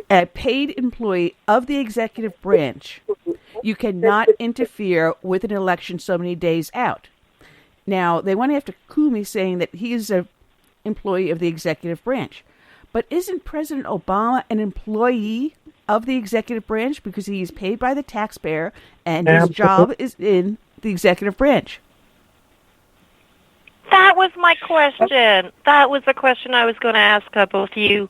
a paid employee of the executive branch, you cannot interfere with an election so many days out. Now, they went after Comey saying that he is an employee of the executive branch. But isn't President Obama an employee of the executive branch, because he is paid by the taxpayer and his job is in the executive branch? That was my question. That was the question I was going to ask both you,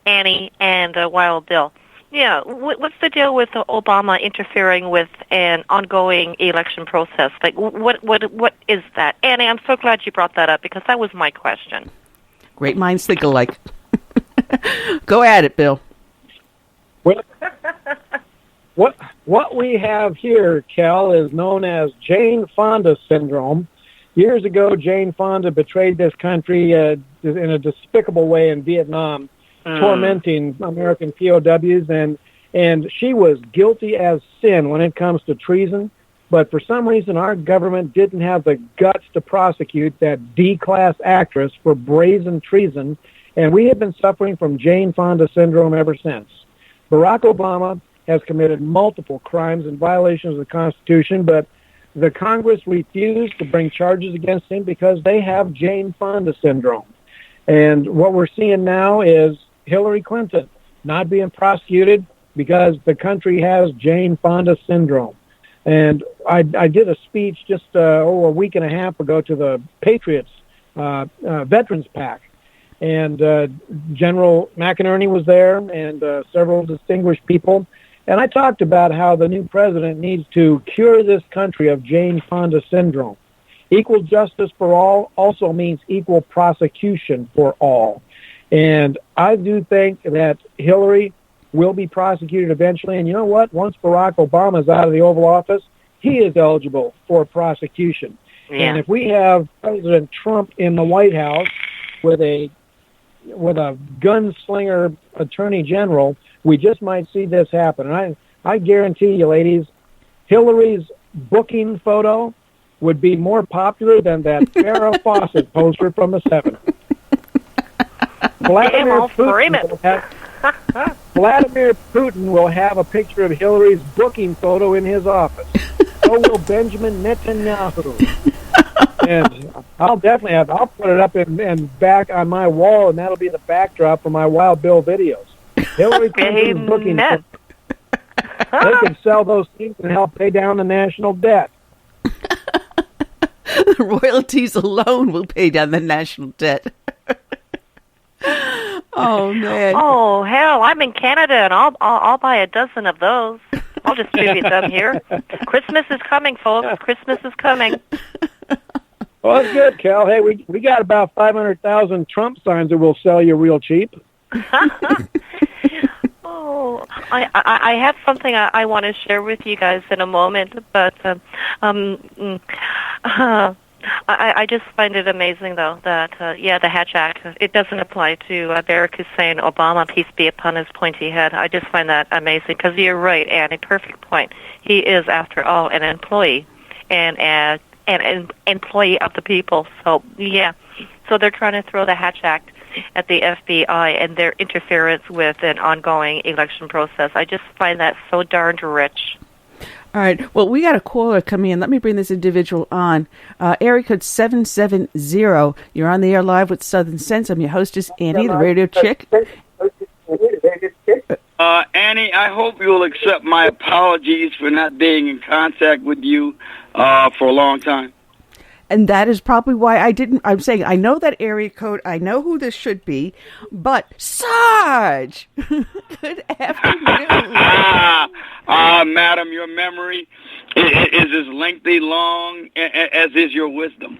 Annie, and Wild Bill. Yeah, what's the deal with Obama interfering with an ongoing election process? Like, what is that? Annie, I'm so glad you brought that up, because that was my question. Great minds think alike. Go at it, Bill. Well, what we have here, Cal, is known as Jane Fonda syndrome. Years ago, Jane Fonda betrayed this country in a despicable way in Vietnam, tormenting American POWs, and she was guilty as sin when it comes to treason. But for some reason, our government didn't have the guts to prosecute that D-class actress for brazen treason, and we have been suffering from Jane Fonda syndrome ever since. Barack Obama has committed multiple crimes and violations of the Constitution, but the Congress refused to bring charges against him because they have Jane Fonda syndrome. And what we're seeing now is Hillary Clinton not being prosecuted because the country has Jane Fonda syndrome. And I did a speech just a week and a half ago to the Patriots Veterans PAC. And General McInerney was there, and several distinguished people. And I talked about how the new president needs to cure this country of Jane Fonda syndrome. Equal justice for all also means equal prosecution for all. And I do think that Hillary will be prosecuted eventually. And you know what? Once Barack Obama is out of the Oval Office, he is eligible for prosecution. Yeah. And if we have President Trump in the White House with a gunslinger attorney general, we just might see this happen. And I guarantee you, ladies, Hillary's booking photo would be more popular than that Farrah Fawcett poster from the 70s. Vladimir Putin will have a picture of Hillary's booking photo in his office. So will Benjamin Netanyahu. And I'll put it up and back on my wall, and that'll be the backdrop for my Wild Bill videos. Hillary Clinton's booking. They can sell those things and help pay down the national debt. The royalties alone will pay down the national debt. Oh man! Oh hell! I'm in Canada, and I'll buy a dozen of those. I'll distribute them here. Christmas is coming, folks. Christmas is coming. Well, that's good, Cal. Hey, we got about 500,000 Trump signs that we'll sell you real cheap. Oh, I have something I want to share with you guys in a moment, but I just find it amazing, though, that, the Hatch Act, it doesn't apply to Barack Hussein Obama, peace be upon his pointy head. I just find that amazing, because you're right, Anne, a perfect point. He is, after all, an employee, and an employee of the people. So, yeah. So they're trying to throw the Hatch Act at the FBI and their interference with an ongoing election process. I just find that so darned rich. All right. Well, we got a caller coming in. Let me bring this individual on. Area code 770. You're on the air live with Southern Sense. I'm your hostess, Annie, the radio chick. Annie, I hope you'll accept my apologies for not being in contact with you for a long time. And that is probably why I'm saying, I know that area code, I know who this should be, but Sarge! Good afternoon. Madam, your memory is as lengthy, long as is your wisdom.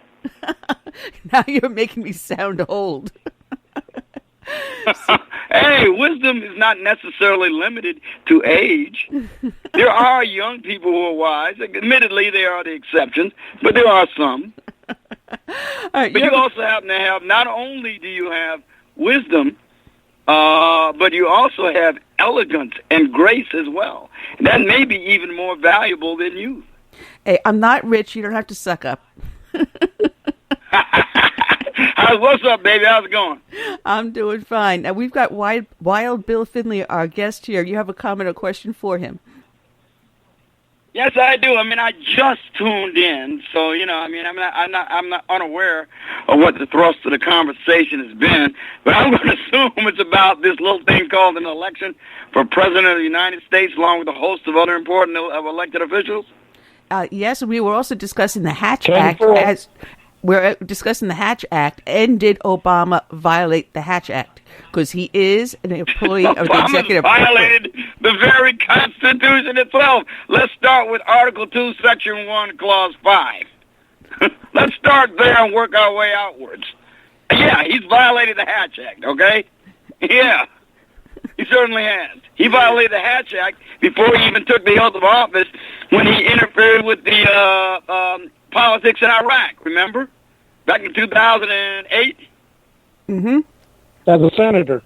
Now you're making me sound old. Hey, wisdom is not necessarily limited to age. There are young people who are wise. Admittedly, they are the exceptions, but there are some. Right, but you also happen to have, not only do you have wisdom, but you also have elegance and grace as well. That may be even more valuable than youth. Hey, I'm not rich. You don't have to suck up. What's up, baby? How's it going? I'm doing fine. Now, we've got Wild Bill Finley, our guest here. You have a comment or question for him? Yes, I do. I mean, I just tuned in, so I'm not unaware of what the thrust of the conversation has been. But I'm going to assume it's about this little thing called an election for president of the United States, along with a host of other important elected officials. Yes, and we were also discussing the Hatch Act. We're discussing the Hatch Act, and did Obama violate the Hatch Act? Because he is an employee of the executive. Violated the very Constitution itself. Let's start with Article 2, Section 1, Clause 5. Let's start there and work our way outwards. Yeah, he's violated the Hatch Act, okay? Yeah, he certainly has. He violated the Hatch Act before he even took the oath of office when he interfered with the politics in Iraq, remember? Back in 2008? Mm-hmm. As a senator.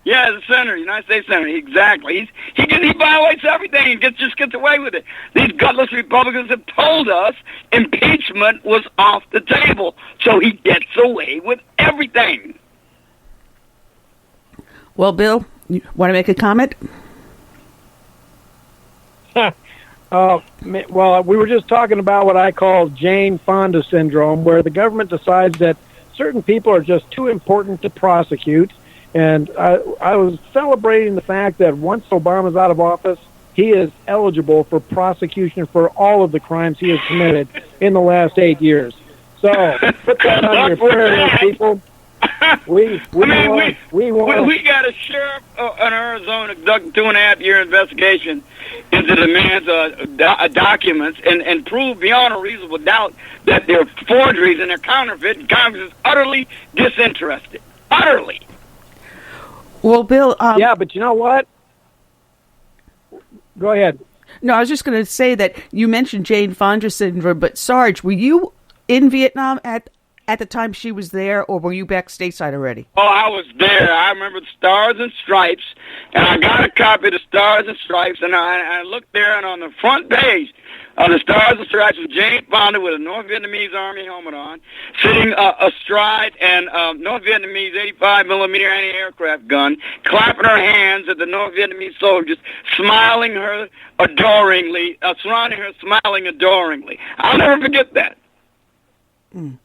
Yeah, as a senator, United States senator, exactly. He violates everything and just gets away with it. These gutless Republicans have told us impeachment was off the table, so he gets away with everything. Well, Bill, you want to make a comment? Well, we were just talking about what I call Jane Fonda syndrome, where the government decides that certain people are just too important to prosecute. And I was celebrating the fact that once Obama's out of office, he is eligible for prosecution for all of the crimes he has committed in the last 8 years. So put that on your prayer list, people. We got a sheriff in Arizona conducting 2.5-year investigation into the man's documents and prove beyond a reasonable doubt that they're forgeries and they're counterfeit, and Congress is utterly disinterested. Utterly. Well, Bill... yeah, but you know what? Go ahead. No, I was just going to say that you mentioned Jane Fonda syndrome, but Sarge, were you in Vietnam at the time she was there, or were you back stateside already? Oh, I was there. I remember the Stars and Stripes, and I got a copy of the Stars and Stripes, and I looked there, and on the front page of the Stars and Stripes was Jane Fonda with a North Vietnamese Army helmet on, sitting astride and North Vietnamese 85mm anti-aircraft gun, clapping her hands at the North Vietnamese soldiers, smiling her adoringly, surrounding her, smiling adoringly. I'll never forget that. Mm.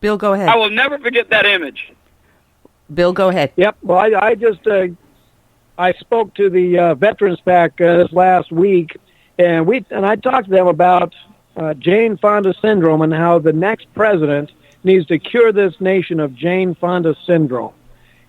Bill, go ahead. I will never forget that image. Bill, go ahead. Yep. Well, I just I spoke to the Veterans PAC this last week, and I talked to them about Jane Fonda syndrome and how the next president needs to cure this nation of Jane Fonda syndrome.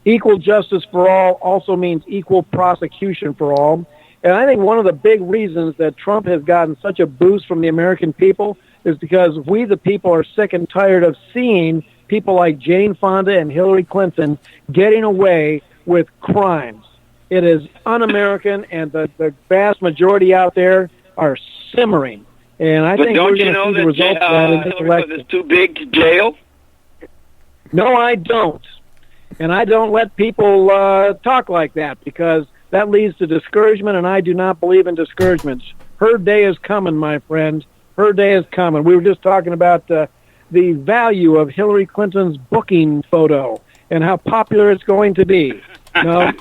Equal justice for all also means equal prosecution for all. And I think one of the big reasons that Trump has gotten such a boost from the American people is because we, the people, are sick and tired of seeing people like Jane Fonda and Hillary Clinton getting away with crimes. It is un-American, and the vast majority out there are simmering. And I think we're going to see the results of that in this election. Is too big to jail? No, I don't. And I don't let people talk like that, because that leads to discouragement, and I do not believe in discouragement. Her day is coming, my friend. Her day is coming. We were just talking about the value of Hillary Clinton's booking photo and how popular it's going to be. No,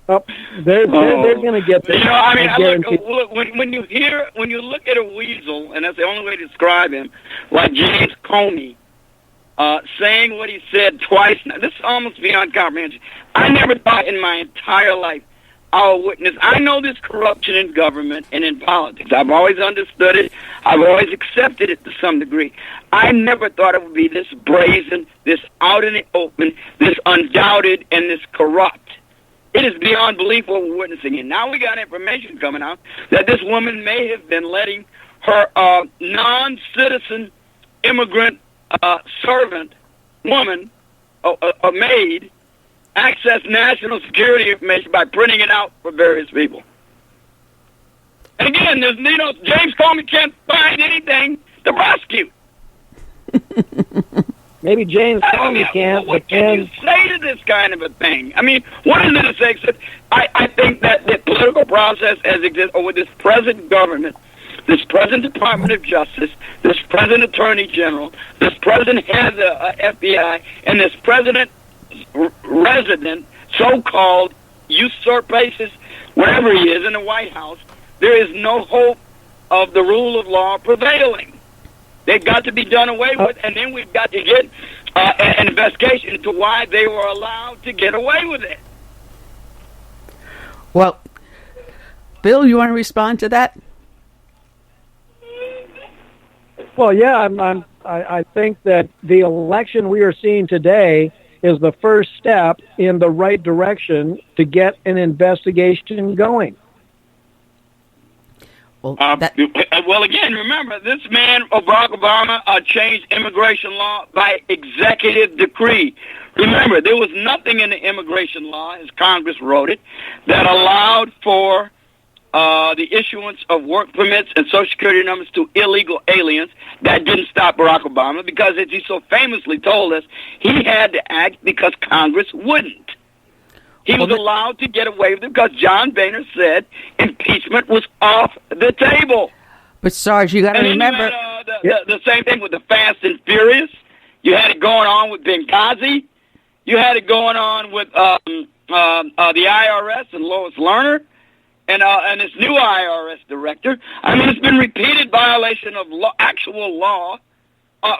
they're going to get there. You know, I mean, look, when you look at a weasel, and that's the only way to describe him, like James Comey, saying what he said twice. Now, this is almost beyond comprehension. I never thought in my entire life I'll witness. I know there's corruption in government and in politics. I've always understood it. I've always accepted it to some degree. I never thought it would be this brazen, this out in the open, this undoubted, and this corrupt. It is beyond belief what we're witnessing. And now we got information coming out that this woman may have been letting her non-citizen immigrant servant woman, a maid, access national security information by printing it out for various people. And again, James Comey can't find anything to prosecute. Maybe James Comey can't. What can you say to this kind of a thing? I mean, what is it to say? I think that the political process as exists, or with this present government, this present Department of Justice, this present Attorney General, this present head of the FBI, and this president resident, so-called usurpations, wherever he is in the White House, there is no hope of the rule of law prevailing. They've got to be done away with, and then we've got to get an investigation into why they were allowed to get away with it. Well, Bill, you want to respond to that? Well, yeah, I think that the election we are seeing today is the first step in the right direction to get an investigation going. Well, again, remember, this man, Barack Obama, changed immigration law by executive decree. Remember, there was nothing in the immigration law, as Congress wrote it, that allowed for the issuance of work permits and Social Security numbers to illegal aliens. That didn't stop Barack Obama because, as he so famously told us, he had to act because Congress wouldn't. He was allowed to get away with it because John Boehner said impeachment was off the table. But, Sarge, you got to remember... the same thing with the Fast and Furious. You had it going on with Benghazi. You had it going on with the IRS and Lois Lerner and this new IRS director. I mean, it's been repeated violation of actual law.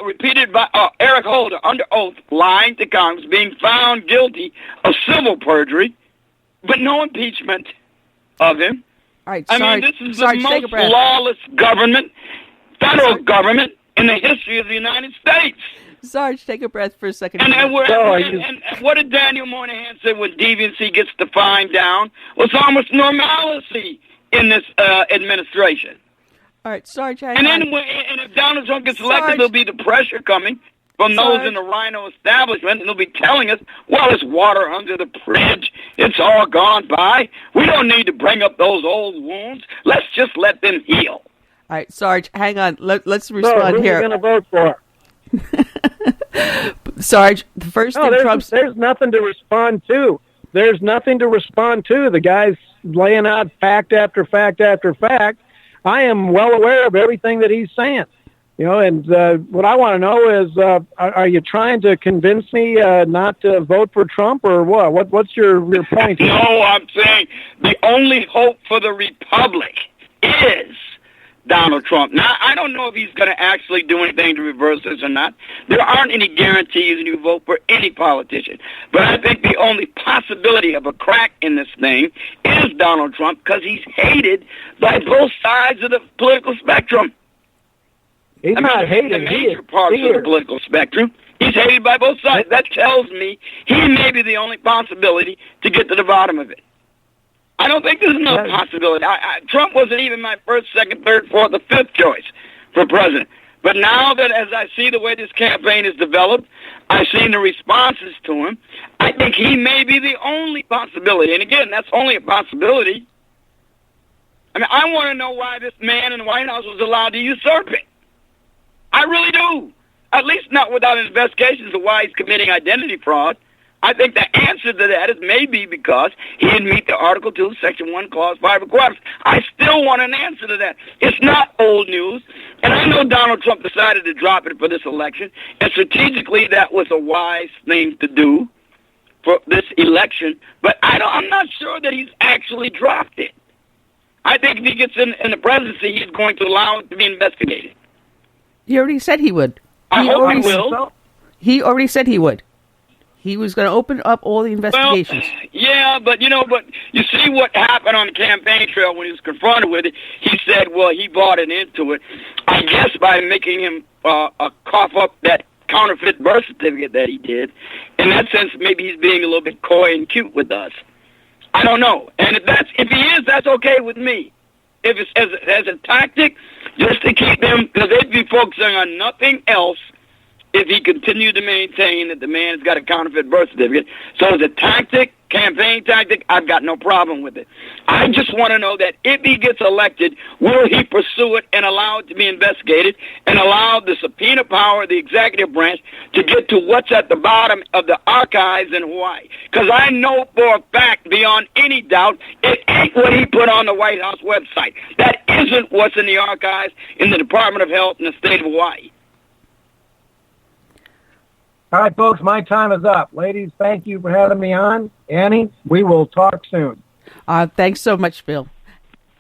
Repeated by Eric Holder under oath, lying to Congress, being found guilty of civil perjury, but no impeachment of him. All right, I mean, this is the most lawless government, federal government, in the history of the United States. Sarge, take a breath for a second. And what did Daniel Moynihan say when deviancy gets defined down? Well, it's almost normalcy in this administration. All right, Sarge, and if Donald Trump gets elected, there'll be the pressure coming from those in the Rhino establishment, and they'll be telling us, well, it's water under the bridge. It's all gone by. We don't need to bring up those old wounds. Let's just let them heal. All right, Sarge, hang on. Let's respond here. Who are you going to vote for? Sarge, the first thing there's nothing to respond to. There's nothing to respond to. The guy's laying out fact after fact after fact. I am well aware of everything that he's saying, and what I want to know is, are you trying to convince me not to vote for Trump or what? What's your point here? No, I'm saying the only hope for the Republic is Donald Trump. Now, I don't know if he's going to actually do anything to reverse this or not. There aren't any guarantees when you vote for any politician. But I think the only possibility of a crack in this thing is Donald Trump because he's hated by both sides of the political spectrum. He's not hated. The major parts of the political spectrum. He's hated by both sides. That tells me he may be the only possibility to get to the bottom of it. I don't think there's no possibility. Trump wasn't even my first, second, third, fourth, or fifth choice for president. But now that as I see the way this campaign is developed, I've seen the responses to him, I think he may be the only possibility. And again, that's only a possibility. I mean, I want to know why this man in the White House was allowed to usurp it. I really do. At least not without an investigation into why he's committing identity fraud. I think the answer to that is maybe because he didn't meet the Article 2, Section 1, Clause 5 requirements. I still want an answer to that. It's not old news. And I know Donald Trump decided to drop it for this election. And strategically, that was a wise thing to do for this election. But I'm not sure that he's actually dropped it. I think if he gets in the presidency, he's going to allow it to be investigated. He already said he would. I hope he will. He already said he would. He was going to open up all the investigations. Well, yeah, but you see what happened on the campaign trail when he was confronted with it. He said, well, he bought it into it. I guess by making him cough up that counterfeit birth certificate that he did. In that sense, maybe he's being a little bit coy and cute with us. I don't know. And if he is, that's okay with me. If it's as a tactic, just to keep them, because they'd be focusing on nothing else if he continued to maintain that the man has got a counterfeit birth certificate. So as a tactic, campaign tactic, I've got no problem with it. I just want to know that if he gets elected, will he pursue it and allow it to be investigated and allow the subpoena power of the executive branch to get to what's at the bottom of the archives in Hawaii? Because I know for a fact, beyond any doubt, it ain't what he put on the White House website. That isn't what's in the archives in the Department of Health in the state of Hawaii. All right, folks, my time is up. Ladies, thank you for having me on. Annie, we will talk soon. Thanks so much, Bill.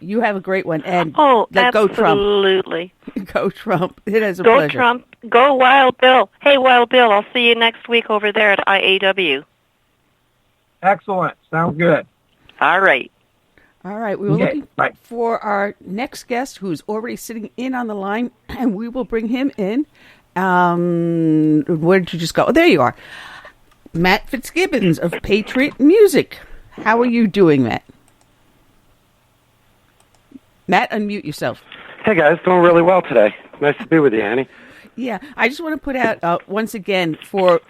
You have a great one. And Oh, go Trump. absolutely. Go Trump. It is a Go pleasure. Trump. Go Wild Bill. Hey, Wild Bill, I'll see you next week over there at IAW. Excellent. Sounds good. All right. All right. We were looking for our next guest, who's already sitting in on the line, and we will bring him in. Where did you just go? Oh, there you are. Matt Fitzgibbons of Patriot Music. How are you doing, Matt? Matt, unmute yourself. Hey, guys. Doing really well today. Nice to be with you, Annie. Yeah. I just want to put out, once again, for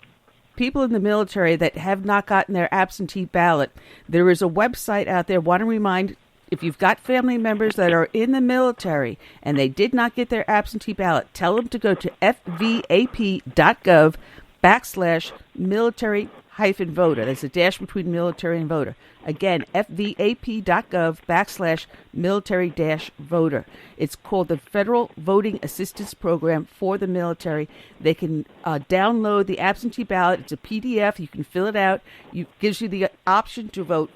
people in the military that have not gotten their absentee ballot, there is a website out there. Want to remind, if you've got family members that are in the military and they did not get their absentee ballot, tell them to go to fvap.gov/military-voter. There's a dash between military and voter. Again, fvap.gov/military-voter. It's called the Federal Voting Assistance Program for the military. They can download the absentee ballot. It's a PDF. You can fill it out. It gives you the option to vote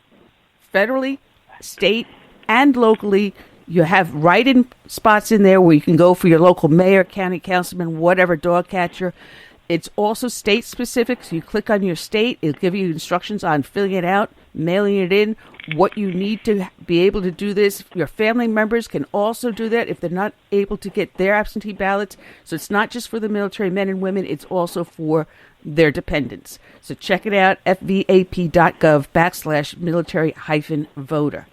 federally, state, and locally. You have write-in spots in there where you can go for your local mayor, county councilman, whatever, dog catcher. It's also state-specific, so you click on your state. It'll give you instructions on filling it out, mailing it in, what you need to be able to do this. Your family members can also do that if they're not able to get their absentee ballots. So it's not just for the military men and women, it's also for their dependents. So check it out, fvap.gov/military-voter.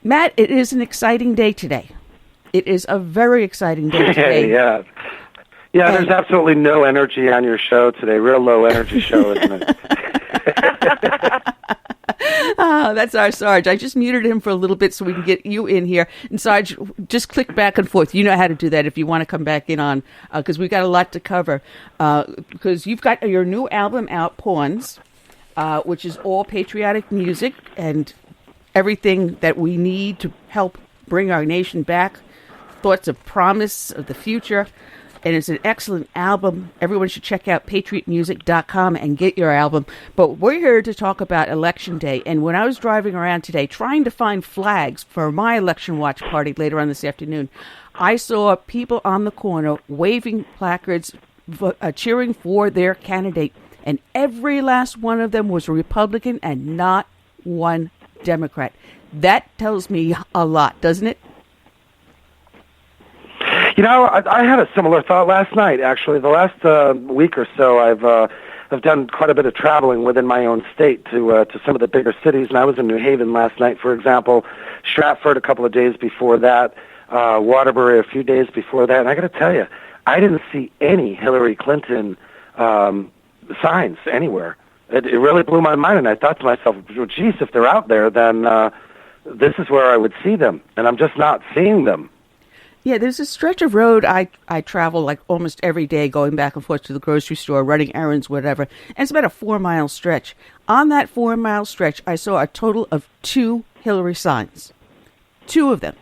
Matt, it is an exciting day today. It is a very exciting day today. Yeah, there's absolutely no energy on your show today. Real low energy show, isn't it? Oh, that's our Sarge. I just muted him for a little bit so we can get you in here. And Sarge, just click back and forth. You know how to do that if you want to come back in on, because we've got a lot to cover. Because you've got your new album out, Pawns, which is all patriotic music and everything that we need to help bring our nation back. Thoughts of promise of the future. And it's an excellent album. Everyone should check out patriotmusic.com and get your album. But we're here to talk about Election Day. And when I was driving around today trying to find flags for my election watch party later on this afternoon, I saw people on the corner waving placards, cheering for their candidate. And every last one of them was a Republican and not one Democrat. That tells me a lot, doesn't it? You know, I had a similar thought last night, actually. The last week or so, I've done quite a bit of traveling within my own state to some of the bigger cities, and I was in New Haven last night, for example, Stratford a couple of days before that, Waterbury a few days before that, and I got to tell you, I didn't see any Hillary Clinton signs anywhere. It really blew my mind, and I thought to myself, well, geez, if they're out there, then this is where I would see them, and I'm just not seeing them. Yeah, there's a stretch of road I travel like almost every day, going back and forth to the grocery store, running errands, whatever. And it's about a 4-mile stretch. On that 4-mile stretch, I saw a total of 2 Hillary signs. 2 of them.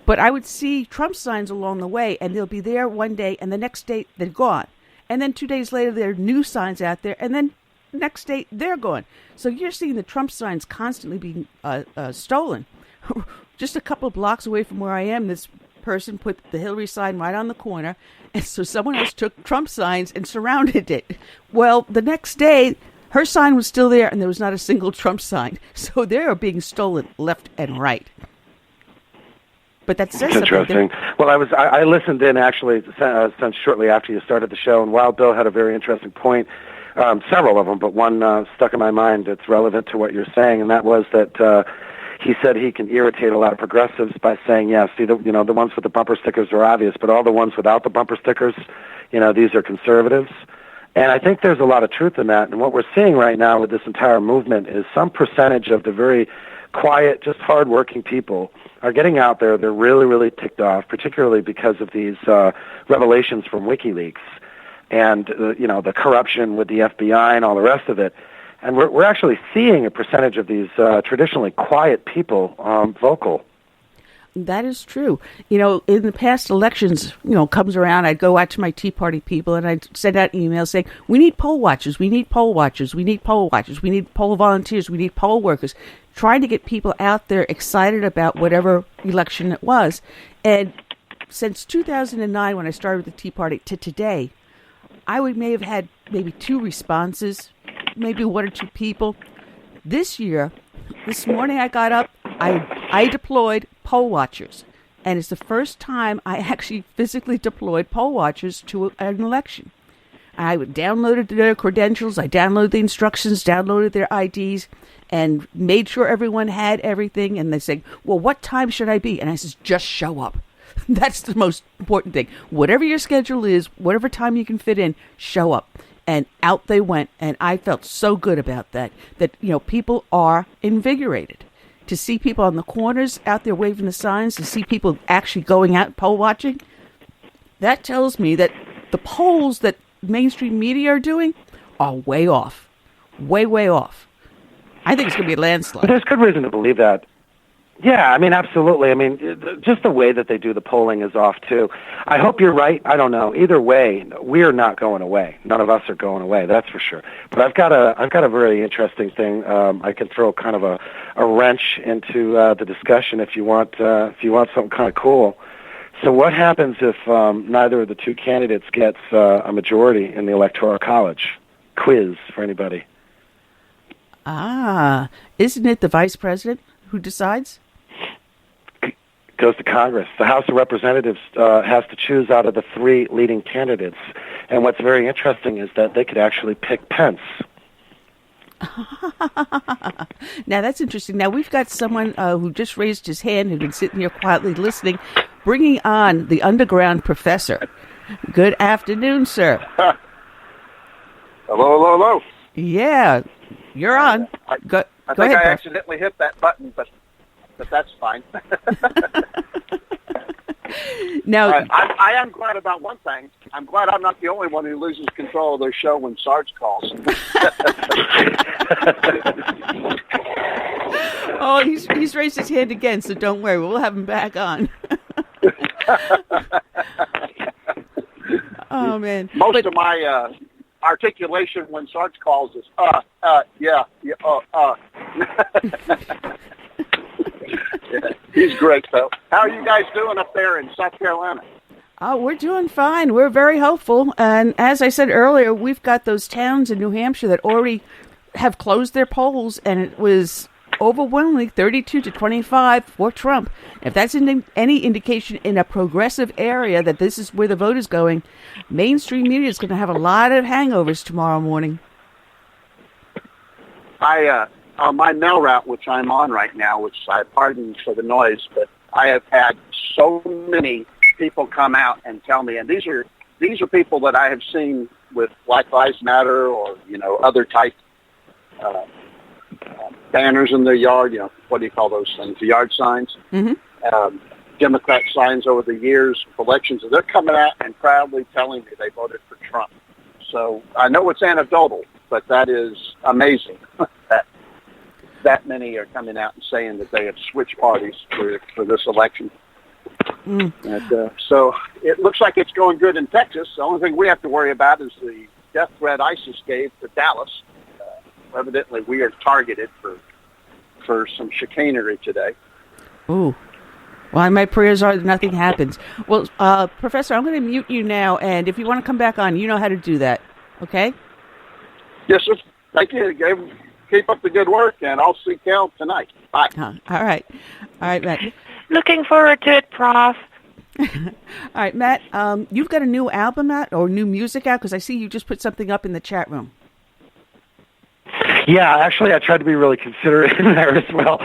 But I would see Trump signs along the way, and they'll be there one day, and the next day they're gone. And then 2 days later, there are new signs out there, and then next day they're gone. So you're seeing the Trump signs constantly being stolen. Just a couple of blocks away from where I am, this person put the Hillary sign right on the corner, and so someone else took Trump signs and surrounded it. Well, the next day, her sign was still there, and there was not a single Trump sign. So they are being stolen left and right. But that says something. Interesting. Well, I listened in actually since shortly after you started the show, and Wild Bill had a very interesting point. Several of them, but one stuck in my mind that's relevant to what you're saying, and that was that he said he can irritate a lot of progressives by saying, yeah, see, the ones with the bumper stickers are obvious, but all the ones without the bumper stickers, these are conservatives. And I think there's a lot of truth in that. And what we're seeing right now with this entire movement is some percentage of the very quiet, just hardworking people are getting out there. They're really, really ticked off, particularly because of these revelations from WikiLeaks and the corruption with the FBI and all the rest of it. And we're actually seeing a percentage of these traditionally quiet people vocal. That is true. In the past elections, comes around, I'd go out to my Tea Party people and I'd send out emails saying, we need poll watchers, we need poll watchers, we need poll watchers, we need poll volunteers, we need poll workers, trying to get people out there excited about whatever election it was. And since 2009, when I started with the Tea Party, to today, I may have had maybe 2 responses, maybe 1 or 2 people. This morning I got up, I deployed poll watchers, and it's the first time I actually physically deployed poll watchers to an election. I downloaded their credentials, I downloaded the instructions, downloaded their IDs, and made sure everyone had everything. And they say, well, what time should I be? And I says, just show up. That's the most important thing. Whatever your schedule is, whatever time you can fit in, show up. And out they went, and I felt so good about that people are invigorated. To see people on the corners out there waving the signs, to see people actually going out poll watching, that tells me that the polls that mainstream media are doing are way off. Way, way off. I think it's going to be a landslide. There's good reason to believe that. Yeah, absolutely. Just the way that they do the polling is off, too. I hope you're right. I don't know. Either way, we're not going away. None of us are going away, that's for sure. But I've got a very interesting thing. I can throw kind of a wrench into the discussion if you want something kind of cool. So what happens if neither of the 2 candidates gets a majority in the Electoral College? Quiz for anybody. Isn't it the vice president who decides? Goes to Congress. The House of Representatives has to choose out of the 3 leading candidates. And what's very interesting is that they could actually pick Pence. Now, that's interesting. Now, we've got someone who just raised his hand, who's been sitting here quietly listening, bringing on the underground professor. Good afternoon, sir. Hello. Yeah, you're on. Go I ahead, think I Prof. accidentally hit that button, but that's fine. Now, I am glad about one thing. I'm glad I'm not the only one who loses control of their show when Sarge calls. Oh, he's raised his hand again, so don't worry. We'll have him back on. Oh, man. Most of my articulation when Sarge calls is, yeah. He's great, though. How are you guys doing up there in South Carolina? Oh, we're doing fine. We're very hopeful. And as I said earlier, we've got those towns in New Hampshire that already have closed their polls, and it was overwhelmingly 32-25 for Trump. If that's any indication in a progressive area that this is where the vote is going, mainstream media is going to have a lot of hangovers tomorrow morning. On my mail route, which I'm on right now, which I pardon for the noise, but I have had so many people come out and tell me, and these are people that I have seen with Black Lives Matter or other type banners in their yard. What do you call those things? The yard signs. Mm-hmm. Democrat signs over the years of elections, and they're coming out and proudly telling me they voted for Trump. So I know it's anecdotal, but that is amazing that many are coming out and saying that they have switched parties for this election. Mm. And, so it looks like it's going good in Texas. The only thing we have to worry about is the death threat ISIS gave to Dallas. Evidently, we are targeted for some chicanery today. Ooh. Well, my prayers are that nothing happens. Well, Professor, I'm going to mute you now, and if you want to come back on, you know how to do that. Okay? Yes, sir. Thank you. Keep up the good work, and I'll see Cal tonight. Bye. All right. All right, Matt. Looking forward to it, Prof. All right, Matt, you've got a new album out or new music out? Because I see you just put something up in the chat room. Yeah, actually, I tried to be really considerate in there as well.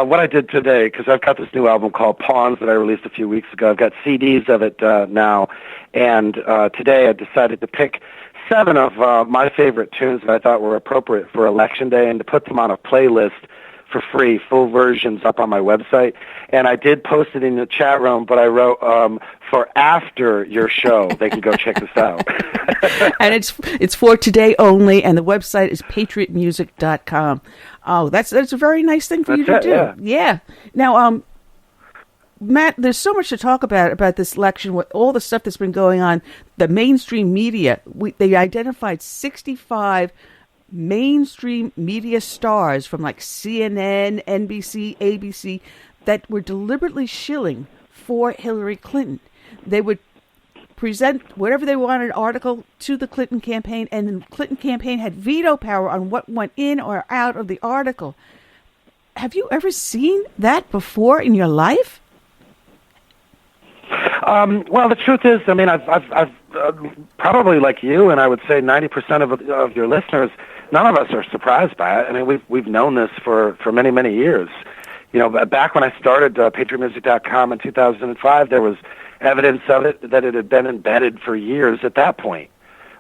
What I did today, because I've got this new album called Pawns that I released a few weeks ago. I've got CDs of it now, and today I decided to pick 7 of my favorite tunes that I thought were appropriate for Election Day and to put them on a playlist for free, full versions up on my website. And I did post it in the chat room, but I wrote for after your show, they can go check this out. And it's for today only, and the website is patriotmusic.com. Oh, that's a very nice thing for you to do. Yeah. Now, Matt, there's so much to talk about this election, with all the stuff that's been going on. The mainstream media, they identified 65 mainstream media stars from like CNN, NBC, ABC that were deliberately shilling for Hillary Clinton. They would present whatever they wanted article to the Clinton campaign, and the Clinton campaign had veto power on what went in or out of the article. Have you ever seen that before in your life? Well, the truth is, I mean, I've probably like you, and I would say 90% of your listeners, none of us are surprised by it. I mean, we've known this for many, many years. You know, back when I started patriotmusic.com in 2005, there was evidence of it that it had been embedded for years at that point.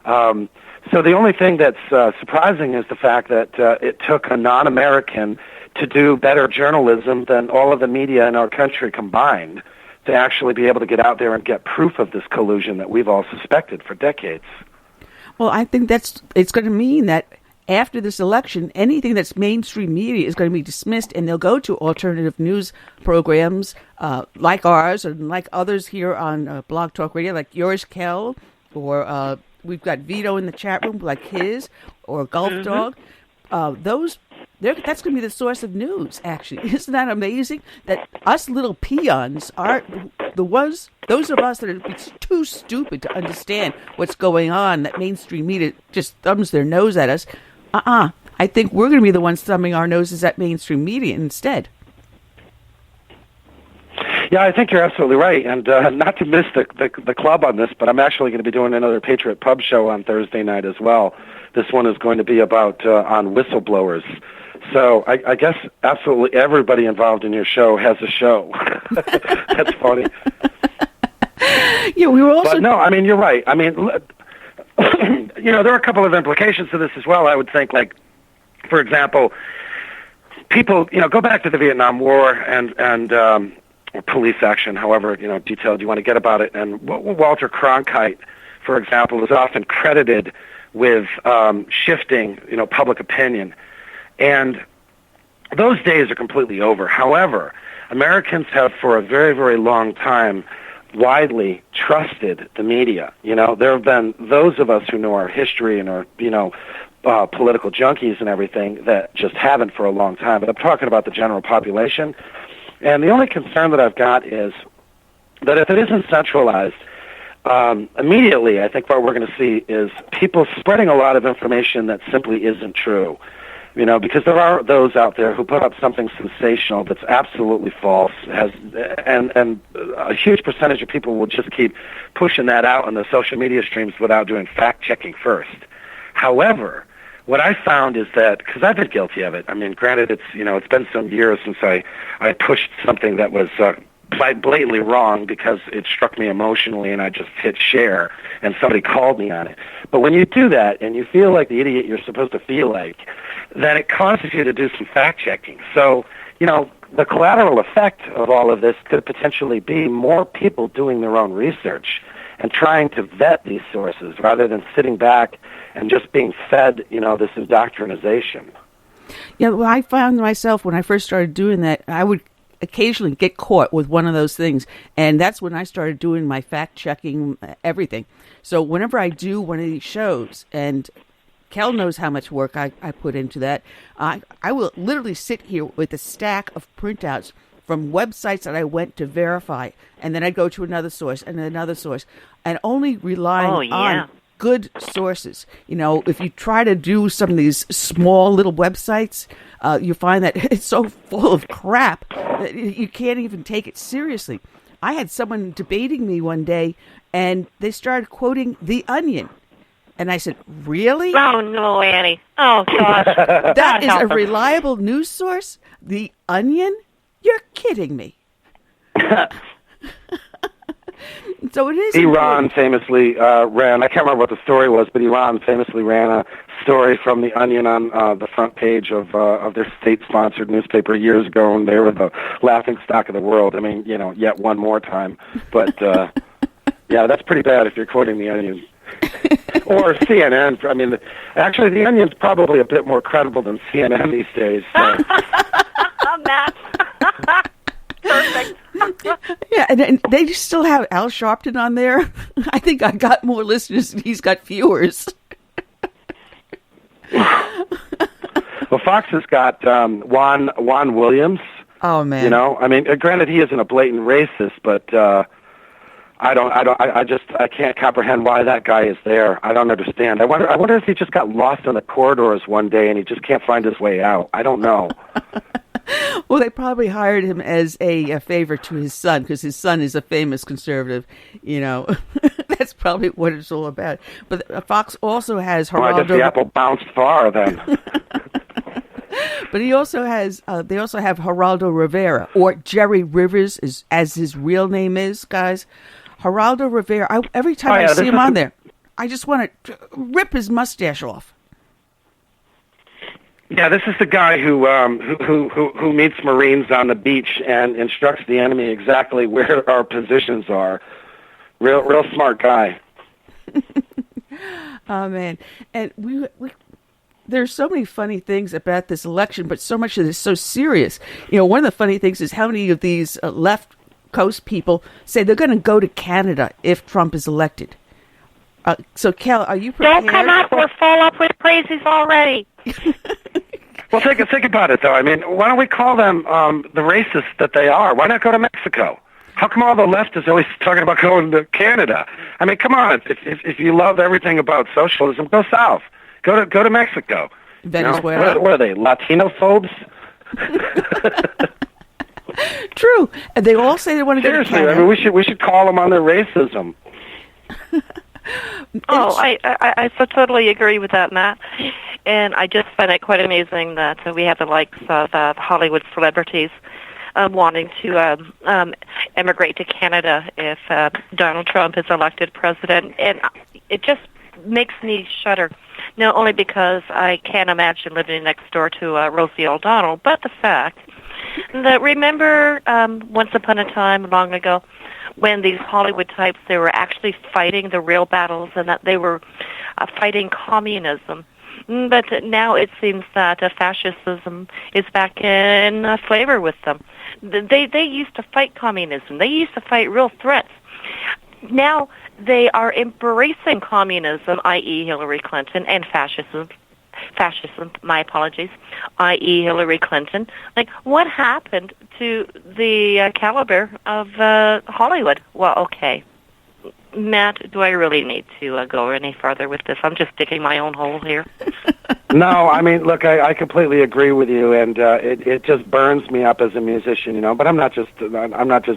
So the only thing that's surprising is the fact that it took a non-American to do better journalism than all of the media in our country combined to actually be able to get out there and get proof of this collusion that we've all suspected for decades. Well, I think it's going to mean that after this election, anything that's mainstream media is going to be dismissed, and they'll go to alternative news programs like ours and like others here on Blog Talk Radio, like yours, Kel, or we've got Vito in the chat room, like his, or Gulf Dog. That's going to be the source of news, actually. Isn't that amazing? That us little peons are those of us that are too stupid to understand what's going on, that mainstream media just thumbs their nose at us. I think we're going to be the ones thumbing our noses at mainstream media instead. Yeah, I think you're absolutely right. And not to miss the club on this, but I'm actually going to be doing another Patriot Pub show on Thursday night as well. This one is going to be about on whistleblowers. So I guess absolutely everybody involved in your show has a show. That's funny. Yeah, we were also... But no, I mean, you're right. I mean, you know, there are a couple of implications to this as well, I would think. Like, for example, people, you know, go back to the Vietnam War and or police action, however, you know, detailed you want to get about it. And Walter Cronkite, for example, is often credited with shifting, you know, public opinion. And those days are completely over. However, Americans have for a very, very long time widely trusted the media. You know, there have been those of us who know our history and are, you know, political junkies and everything that just haven't for a long time. But I'm talking about the general population. And the only concern that I've got is that if it isn't centralized, immediately I think what we're going to see is people spreading a lot of information that simply isn't true. You know, because there are those out there who put up something sensational that's absolutely false, and a huge percentage of people will just keep pushing that out on the social media streams without doing fact-checking first. However, what I found is that, because I've been guilty of it, I mean, granted, it's been some years since I pushed something that was blatantly wrong because it struck me emotionally and I just hit share and somebody called me on it. But when you do that and you feel like the idiot you're supposed to feel like, then it causes you to do some fact-checking. So, you know, the collateral effect of all of this could potentially be more people doing their own research and trying to vet these sources rather than sitting back and just being fed, you know, this indoctrination. Yeah, well, I found myself when I first started doing that, I would occasionally get caught with one of those things, and that's when I started doing my fact-checking everything. So whenever I do one of these shows, and Kel knows how much work I put into that, I will literally sit here with a stack of printouts from websites that I went to verify, and then I'd go to another source and another source, and only relying on good sources. You know, if you try to do some of these small little websites, you find that it's so full of crap that you can't even take it seriously. I had someone debating me one day, and they started quoting The Onion. And I said, really? Oh, no, Annie. Oh, gosh. That is a reliable news source? The Onion? You're kidding me. So it is. Iran famously ran, I can't remember what the story was, but Iran famously ran a story from The Onion on the front page of their state-sponsored newspaper years ago, and they were the laughingstock of the world. I mean, yet one more time. But, yeah, that's pretty bad if you're quoting The Onion. Or CNN. I mean, actually, The Onion's probably a bit more credible than CNN these days. So. Matt. Perfect. Yeah, and they still have Al Sharpton on there. I think I got more listeners than he's got viewers. Well, Fox has got Juan Williams. Oh man! I mean, granted, he isn't a blatant racist, but I can't comprehend why that guy is there. I don't understand. I wonder if he just got lost in the corridors one day and he just can't find his way out. I don't know. Well, they probably hired him as a favor to his son because his son is a famous conservative. That's probably what it's all about. But Fox also has Geraldo. Well, I guess the apple bounced far then. But he also has. They also have Geraldo Rivera, or Jerry Rivers, as his real name is, guys. Geraldo Rivera. Every time I see him on there, I just want to rip his mustache off. Yeah, this is the guy who meets Marines on the beach and instructs the enemy exactly where our positions are. Real smart guy. Oh man, and we there's so many funny things about this election, but so much of it is so serious. One of the funny things is how many of these left coast people say they're going to go to Canada if Trump is elected. So, Cal, are you prepared? Don't come up. We're full up with crazies already. Well, think about it, though. I mean, why don't we call them the racists that they are? Why not go to Mexico? How come all the left is always talking about going to Canada? I mean, come on. If you love everything about socialism, go south. Go to Mexico. Venezuela. What are they, Latino-phobes? True. And they all say they want to go to Canada. Seriously, I mean, we should call them on their racism. I so totally agree with that, Matt. And I just find it quite amazing that we have the likes of Hollywood celebrities wanting to emigrate to Canada if Donald Trump is elected president. And it just makes me shudder, not only because I can't imagine living next door to Rosie O'Donnell, but the fact that, remember once upon a time, long ago, when these Hollywood types, they were actually fighting the real battles and that they were fighting communism. But now it seems that fascism is back in favor with them. They used to fight communism. They used to fight real threats. Now they are embracing communism, i.e. Hillary Clinton, and fascism, my apologies, i.e. Hillary Clinton. Like, what happened to the caliber of Hollywood? Well, okay. Matt, do I really need to go any further with this? I'm just digging my own hole here. No, I mean, look, I completely agree with you, and it just burns me up as a musician, But I'm not just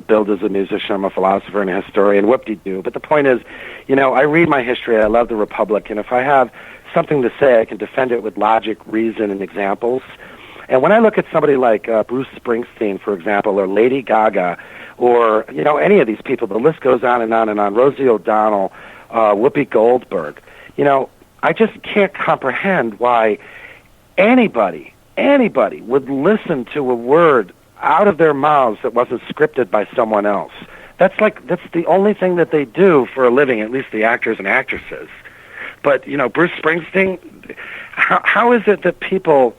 billed as a musician. I'm a philosopher and a historian. Whoop-de-doo. But the point is, I read my history. I love the Republic, and if I have something to say, I can defend it with logic, reason, and examples. And when I look at somebody like Bruce Springsteen, for example, or Lady Gaga, or any of these people, the list goes on and on and on. Rosie O'Donnell, Whoopi Goldberg. I just can't comprehend why anybody would listen to a word out of their mouths that wasn't scripted by someone else. That's the only thing that they do for a living, at least the actors and actresses. But, Bruce Springsteen, how is it that people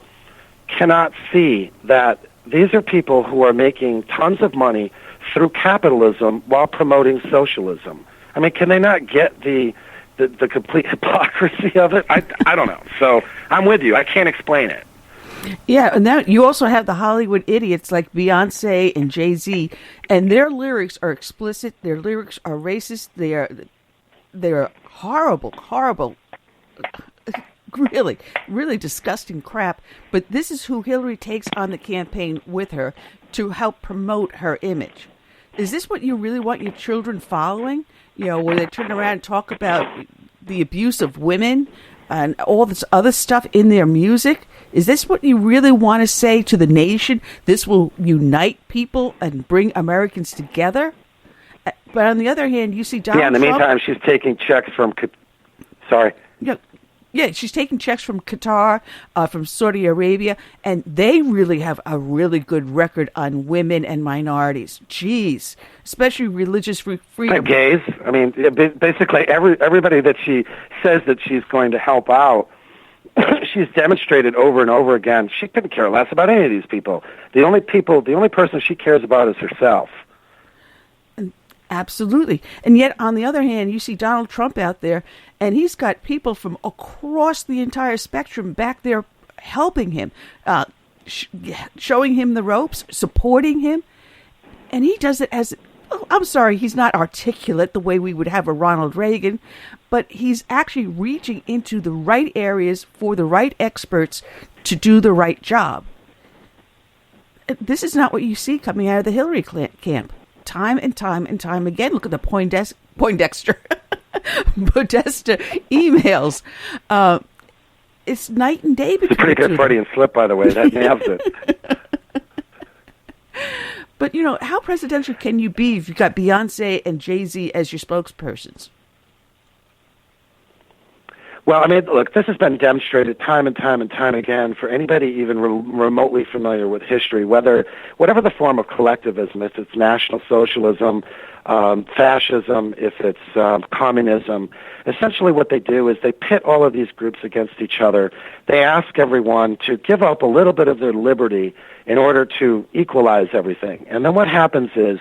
cannot see that these are people who are making tons of money through capitalism while promoting socialism? I mean, can they not get the complete hypocrisy of it? I don't know. So I'm with you. I can't explain it. Yeah, and now you also have the Hollywood idiots like Beyonce and Jay-Z, and their lyrics are explicit. Their lyrics are racist. They're horrible, really, really disgusting crap. But this is who Hillary takes on the campaign with her to help promote her image. Is this what you really want your children following? Where they turn around and talk about the abuse of women and all this other stuff in their music? Is this what you really want to say to the nation? This will unite people and bring Americans together? But on the other hand, you see Donald Trump... Yeah, in the meantime, she's taking checks from... Sorry. Yeah, she's taking checks from Qatar, from Saudi Arabia, and they really have a really good record on women and minorities. Jeez, especially religious freedom. Gays. I mean, basically everybody that she says that she's going to help out, she's demonstrated over and over again. She couldn't care less about any of these people. The only person she cares about is herself. Absolutely. And yet, on the other hand, you see Donald Trump out there, and he's got people from across the entire spectrum back there helping him, showing him the ropes, supporting him. And he does it as, I'm sorry, he's not articulate the way we would have a Ronald Reagan, but he's actually reaching into the right areas for the right experts to do the right job. This is not what you see coming out of the Hillary camp. Time and time and time again. Look at the Poindexter Podesta emails. It's night and day between. It's a pretty good Freudian slip, by the way. That nails it. But, you know, how presidential can you be if you've got Beyonce and Jay-Z as your spokespersons? Well, I mean, look, this has been demonstrated time and time and time again for anybody even remotely familiar with history, whatever the form of collectivism, if it's National Socialism, fascism, if it's communism. Essentially what they do is they pit all of these groups against each other. They ask everyone to give up a little bit of their liberty in order to equalize everything. And then what happens is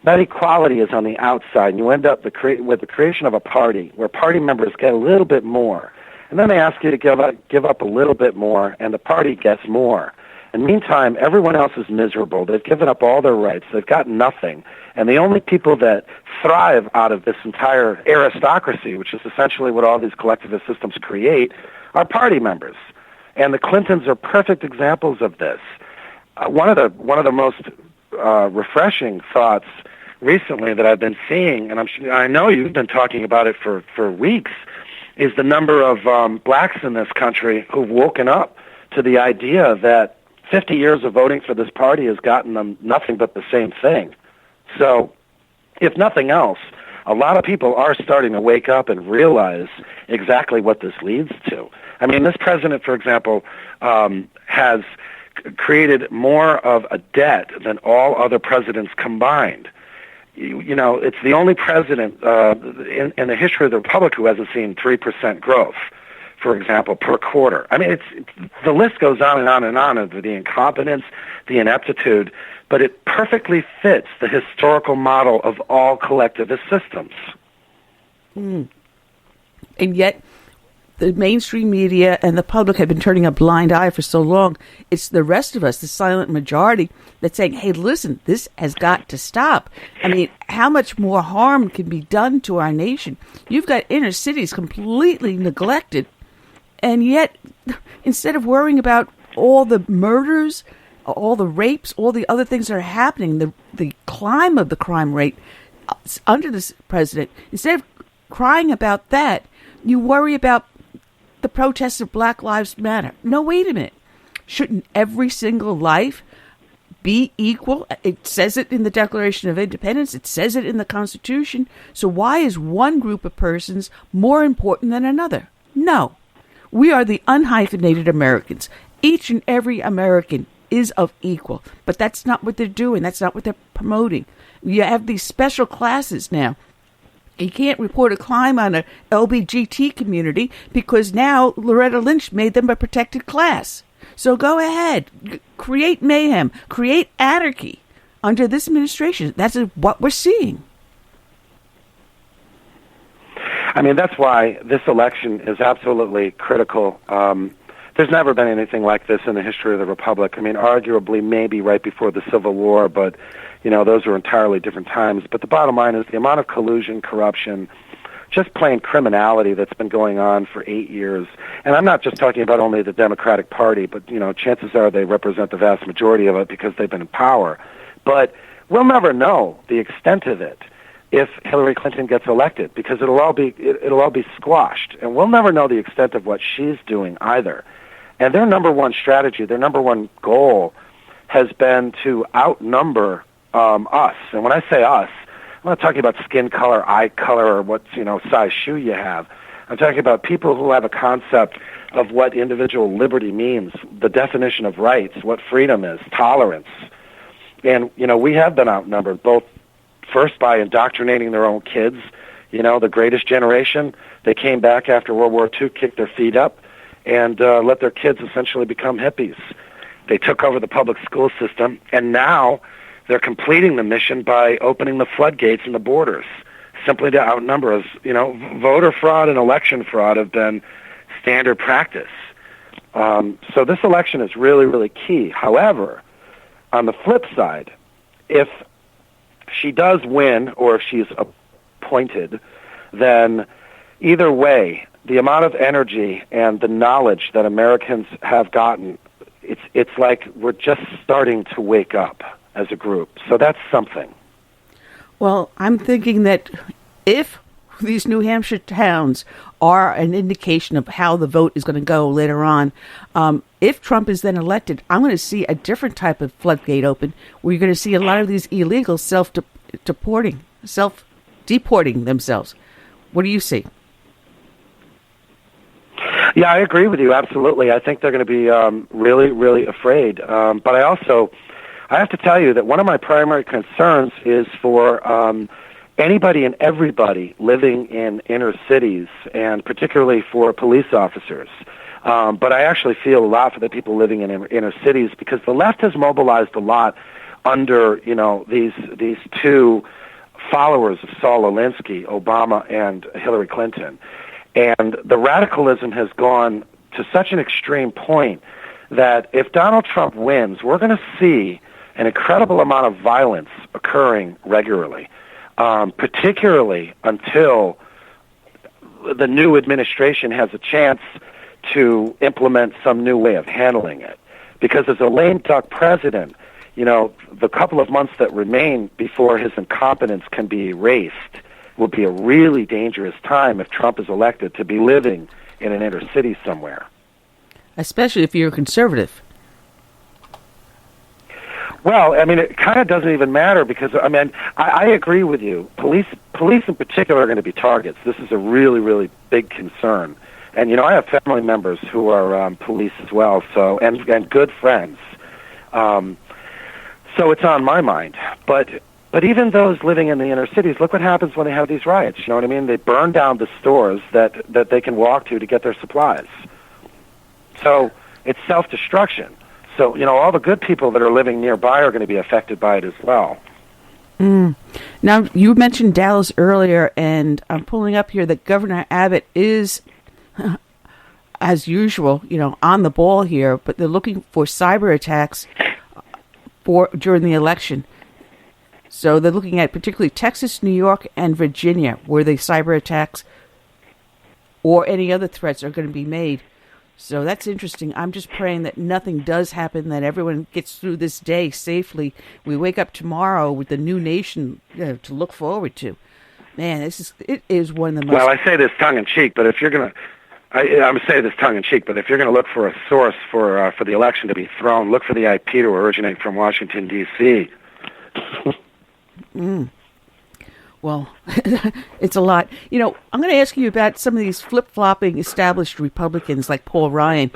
that equality is on the outside, and you end up with the creation of a party where party members get a little bit more. And then they ask you to give up a little bit more, and the party gets more. And meantime, everyone else is miserable. They've given up all their rights. They've got nothing. And the only people that thrive out of this entire aristocracy, which is essentially what all these collectivist systems create, are party members. And the Clintons are perfect examples of this. One of the most refreshing thoughts recently that I've been seeing, and I know you've been talking about it for weeks, is the number of blacks in this country who've woken up to the idea that 50 years of voting for this party has gotten them nothing but the same thing. So, if nothing else, a lot of people are starting to wake up and realize exactly what this leads to. I mean, this president, for example, has created more of a debt than all other presidents combined. You know, it's the only president in the history of the Republic who hasn't seen 3% growth, for example, per quarter. I mean, the list goes on and on and on of the incompetence, the ineptitude, but it perfectly fits the historical model of all collectivist systems. And yet, the mainstream media and the public have been turning a blind eye for so long. It's the rest of us, the silent majority, that's saying, hey, listen, this has got to stop. I mean, how much more harm can be done to our nation? You've got inner cities completely neglected, and yet, instead of worrying about all the murders, all the rapes, all the other things that are happening, the climb of the crime rate under this president, instead of crying about that, you worry about the protests of Black Lives Matter. No, wait a minute. Shouldn't every single life be equal? It says it in the Declaration of Independence. It says it in the Constitution. So why is one group of persons more important than another? No. We are the unhyphenated Americans. Each and every American is of equal. But that's not what they're doing. That's not what they're promoting. You have these special classes now. You can't report a crime on an LBGT community because now Loretta Lynch made them a protected class. So go ahead, create mayhem, create anarchy under this administration. That's what we're seeing. I mean, that's why this election is absolutely critical. There's never been anything like this in the history of the Republic. I mean, arguably maybe right before the Civil War, but you know, those are entirely different times. But the bottom line is the amount of collusion, corruption, just plain criminality that's been going on for 8 years. And I'm not just talking about only the Democratic Party, but, you know, chances are they represent the vast majority of it because they've been in power. But we'll never know the extent of it if Hillary Clinton gets elected, because it'll all be squashed, and we'll never know the extent of what she's doing either. And their number one strategy, their number one goal, has been to outnumber us. And when I say us, I'm not talking about skin color, eye color, or what size shoe you have. I'm talking about people who have a concept of what individual liberty means, the definition of rights, what freedom is, tolerance. And, we have been outnumbered, both first by indoctrinating their own kids. The greatest generation, they came back after World War II, kicked their feet up, and let their kids essentially become hippies. They took over the public school system, and now they're completing the mission by opening the floodgates and the borders, simply to outnumber us. Voter fraud and election fraud have been standard practice. So this election is really, really key. However, on the flip side, if she does win or if she's appointed, then either way, the amount of energy and the knowledge that Americans have gotten, it's like we're just starting to wake up as a group. So that's something. Well, I'm thinking that if these New Hampshire towns are an indication of how the vote is going to go later on, if Trump is then elected, I'm going to see a different type of floodgate open, where you're going to see a lot of these illegals self-deporting themselves. What do you see? Yeah, I agree with you, absolutely. I think they're going to be really, really afraid. But I have to tell you that one of my primary concerns is for anybody and everybody living in inner cities, and particularly for police officers. But I actually feel a lot for the people living in inner cities, because the left has mobilized a lot under, these two followers of Saul Alinsky, Obama and Hillary Clinton. And the radicalism has gone to such an extreme point that if Donald Trump wins, we're going to see an incredible amount of violence occurring regularly, particularly until the new administration has a chance to implement some new way of handling it. Because as a lame duck president, the couple of months that remain before his incompetence can be erased will be a really dangerous time if Trump is elected to be living in an inner city somewhere. Especially if you're a conservative. Well, it kind of doesn't even matter, because, I agree with you. Police in particular are going to be targets. This is a really, really big concern. And, I have family members who are police as well, so and good friends. So it's on my mind. But even those living in the inner cities, look what happens when they have these riots. You know what I mean? They burn down the stores that they can walk to get their supplies. So it's self-destruction. So, all the good people that are living nearby are going to be affected by it as well. Now, you mentioned Dallas earlier, and I'm pulling up here that Governor Abbott is, as usual, on the ball here, but they're looking for cyber attacks during the election. So they're looking at particularly Texas, New York, and Virginia, where the cyber attacks or any other threats are going to be made. So that's interesting. I'm just praying that nothing does happen, that everyone gets through this day safely. We wake up tomorrow with the new nation to look forward to. Man, it is one of the most... Well, I say this tongue-in-cheek, but if you're going to... I'm saying this tongue-in-cheek, but if you're going to look for a source for the election to be thrown, look for the IP to originate from Washington, D.C. Well, it's a lot. I'm going to ask you about some of these flip-flopping established Republicans like Paul Ryan.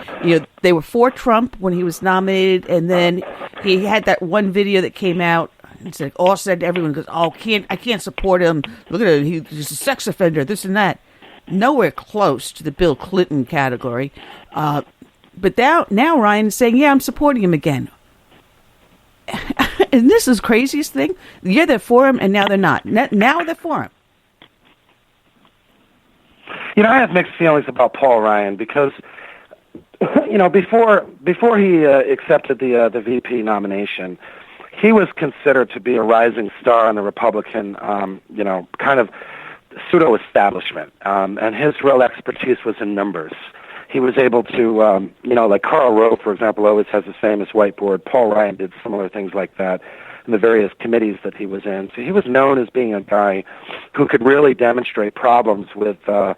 They were for Trump when he was nominated, and then he had that one video that came out and said to everyone, goes, I can't support him. Look at him. He's a sex offender, this and that. Nowhere close to the Bill Clinton category. But now Ryan is saying, I'm supporting him again. And this is the craziest thing. Yeah, they're for him, and now they're not. Now they're for him. I have mixed feelings about Paul Ryan because, before he accepted the VP nomination, he was considered to be a rising star in the Republican, kind of pseudo-establishment. And his real expertise was in numbers. He was able to, like Karl Rove, for example, always has the famous whiteboard. Paul Ryan did similar things like that. the various committees that he was in. So he was known as being a guy who could really demonstrate problems with, our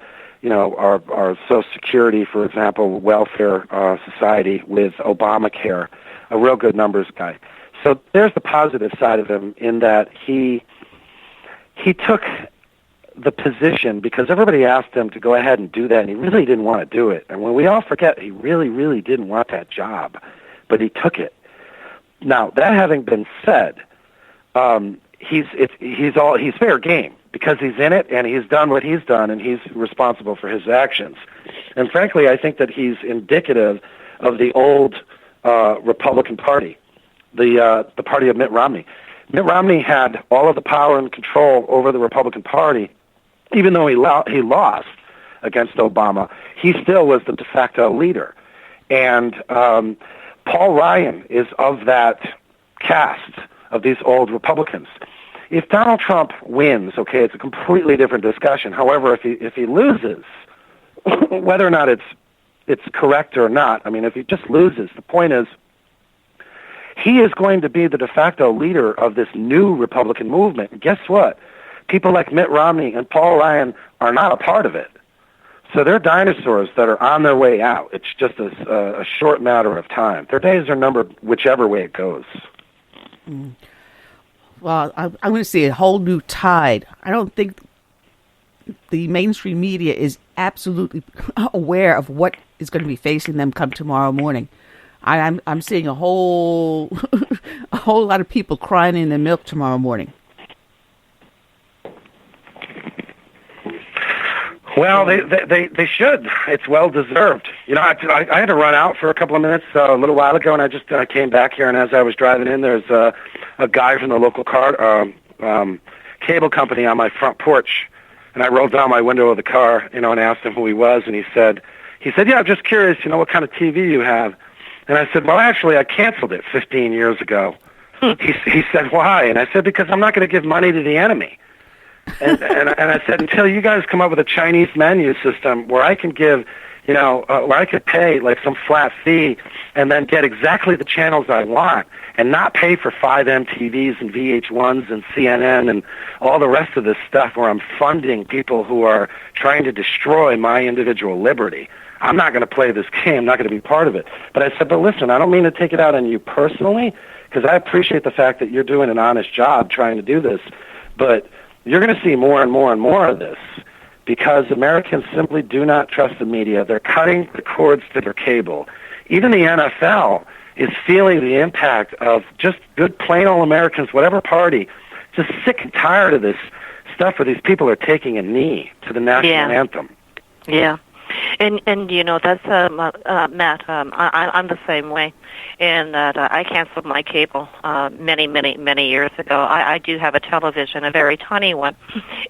Social Security, for example, welfare society, with Obamacare, a real good numbers guy. So there's the positive side of him in that he took the position because everybody asked him to go ahead and do that, and he really didn't want to do it. And when we all forget, he really, really didn't want that job, but he took it. Now, that having been said, he's fair game because he's in it and he's done what he's done and he's responsible for his actions. And frankly, I think that he's indicative of the old Republican Party, the party of Mitt Romney. Mitt Romney had all of the power and control over the Republican Party. Even though he lost against Obama, he still was the de facto leader. And Paul Ryan is of that cast of these old Republicans. If Donald Trump wins, okay, it's a completely different discussion. However, if he loses, whether or not it's correct or not, I mean, if he just loses, the point is he is going to be the de facto leader of this new Republican movement. And guess what? People like Mitt Romney and Paul Ryan are not a part of it. So they're dinosaurs that are on their way out. It's just a short matter of time. Their days are numbered whichever way it goes. Mm. Well, I'm going to see a whole new tide. I don't think the mainstream media is absolutely aware of what is going to be facing them come tomorrow morning. I'm seeing a whole lot of people crying in their milk tomorrow morning. Well, they should. It's well deserved. You know, I had to run out for a couple of minutes a little while ago, and I just came back here. And as I was driving in, there's a guy from the local cable company on my front porch, and I rolled down my window of the car, and asked him who he was, and he said, "Yeah, I'm just curious, what kind of TV you have." And I said, "Well, actually, I canceled it 15 years ago." He said, "Why?" And I said, "Because I'm not going to give money to the enemy." And I said, until you guys come up with a Chinese menu system where I can give, where I could pay like some flat fee and then get exactly the channels I want and not pay for 5 MTVs and VH1s and CNN and all the rest of this stuff where I'm funding people who are trying to destroy my individual liberty. I'm not going to play this game. I'm not going to be part of it. But I said, but listen, I don't mean to take it out on you personally because I appreciate the fact that you're doing an honest job trying to do this, but you're going to see more and more and more of this because Americans simply do not trust the media. They're cutting the cords to their cable. Even the NFL is feeling the impact of just good, plain old Americans, whatever party, just sick and tired of this stuff where these people are taking a knee to the national anthem. Yeah. And that's Matt. I'm the same way, in that I canceled my cable many years ago. I do have a television, a very tiny one,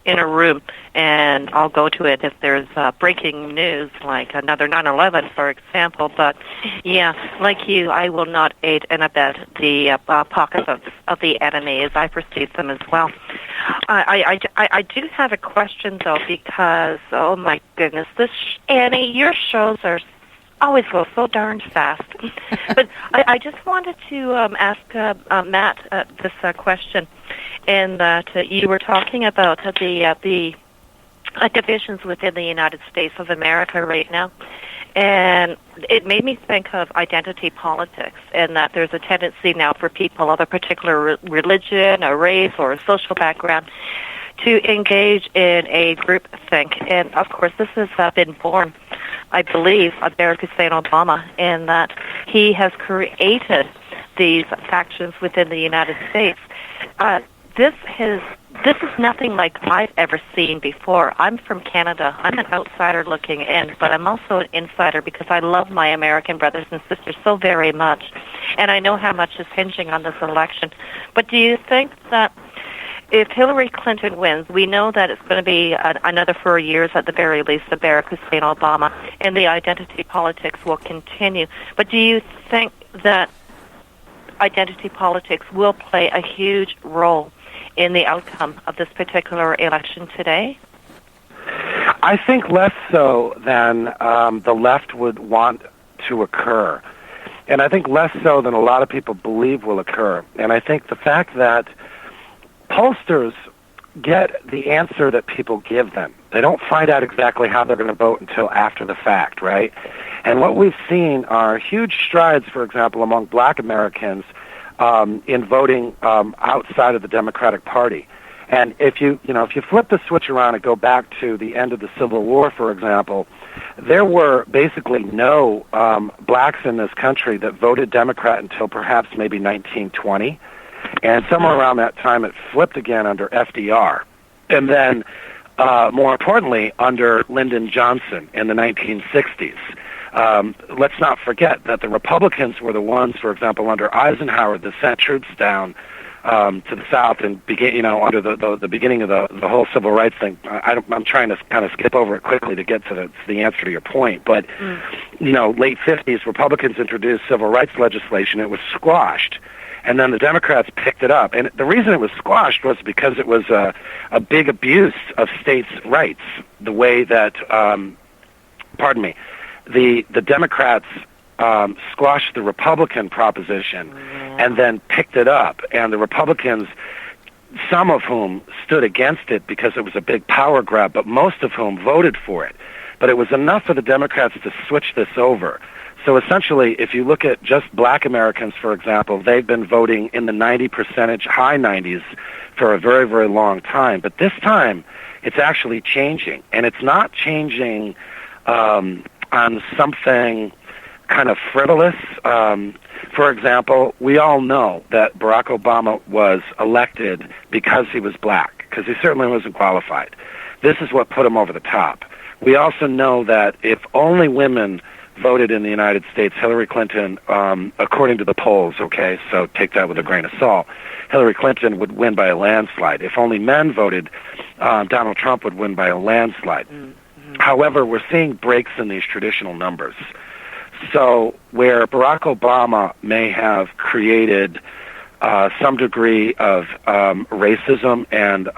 in a room, and I'll go to it if there's breaking news, like another 9/11, for example. But yeah, like you, I will not aid and abet the pockets of the enemy as I perceive them as well. I do have a question though, because oh my goodness, Annie, your shows are always go so darn fast. But I just wanted to ask Matt this question, and that you were talking about the divisions within the United States of America right now. And it made me think of identity politics, and that there's a tendency now for people of a particular religion, a race, or a social background to engage in a group think. And, of course, this has been born, I believe, of Barack Hussein Obama, in that he has created these factions within the United States. This is nothing like I've ever seen before. I'm from Canada. I'm an outsider looking in, but I'm also an insider because I love my American brothers and sisters so very much, and I know how much is hinging on this election. But do you think that if Hillary Clinton wins, we know that it's going to be another 4 years at the very least of Barack Hussein Obama, and the identity politics will continue. But do you think that identity politics will play a huge role in the outcome of this particular election today? I think less so than the left would want to occur. and I think less so than a lot of people believe will occur. And I think the fact that pollsters get the answer that people give them. They don't find out exactly how they're going to vote until after the fact, right? And what we've seen are huge strides, for example, among black Americans in voting outside of the Democratic Party. And if you flip the switch around and go back to the end of the Civil War, for example, there were basically no blacks in this country that voted Democrat until perhaps maybe 1920. And somewhere around that time, it flipped again under FDR. And then, more importantly, under Lyndon Johnson in the 1960s. Let's not forget that the Republicans were the ones, for example, under Eisenhower, that sent troops down to the South and under the beginning of the whole civil rights thing. I'm trying to kind of skip over it quickly to get to the answer to your point. But, late 50s, Republicans introduced civil rights legislation. It was squashed. And then the Democrats picked it up. And the reason it was squashed was because it was a big abuse of states' rights, the way that, the Democrats squashed the Republican proposition and then picked it up. And the Republicans, some of whom stood against it because it was a big power grab, but most of whom voted for it. But it was enough for the Democrats to switch this over. So essentially, if you look at just black Americans, for example, they've been voting in the high 90s for a very, very long time. But this time, it's actually changing. And it's not changing on something kind of frivolous. For example, we all know that Barack Obama was elected because he was black, because he certainly wasn't qualified. This is what put him over the top. We also know that if only women voted in the United States, Hillary Clinton, according to the polls, okay, so take that with a grain of salt, Hillary Clinton would win by a landslide. If only men voted, Donald Trump would win by a landslide. However, we're seeing breaks in these traditional numbers. So where Barack Obama may have created some degree of racism and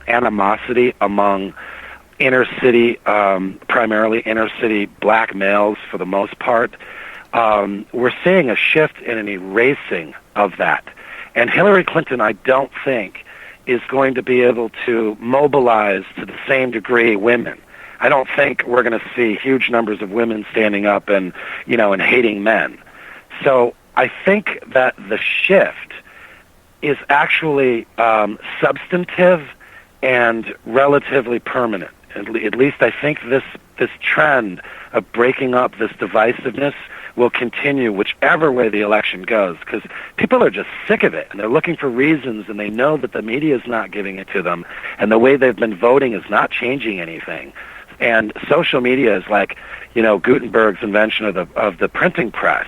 animosity among primarily inner city black males for the most part, we're seeing a shift in an erasing of that. And Hillary Clinton, I don't think, is going to be able to mobilize to the same degree women. I don't think we're going to see huge numbers of women standing up and hating men. So I think that the shift is actually substantive and relatively permanent. At least I think this trend of breaking up this divisiveness will continue whichever way the election goes, because people are just sick of it, and they're looking for reasons, and they know that the media is not giving it to them, and the way they've been voting is not changing anything. And social media is like, Gutenberg's invention of the printing press.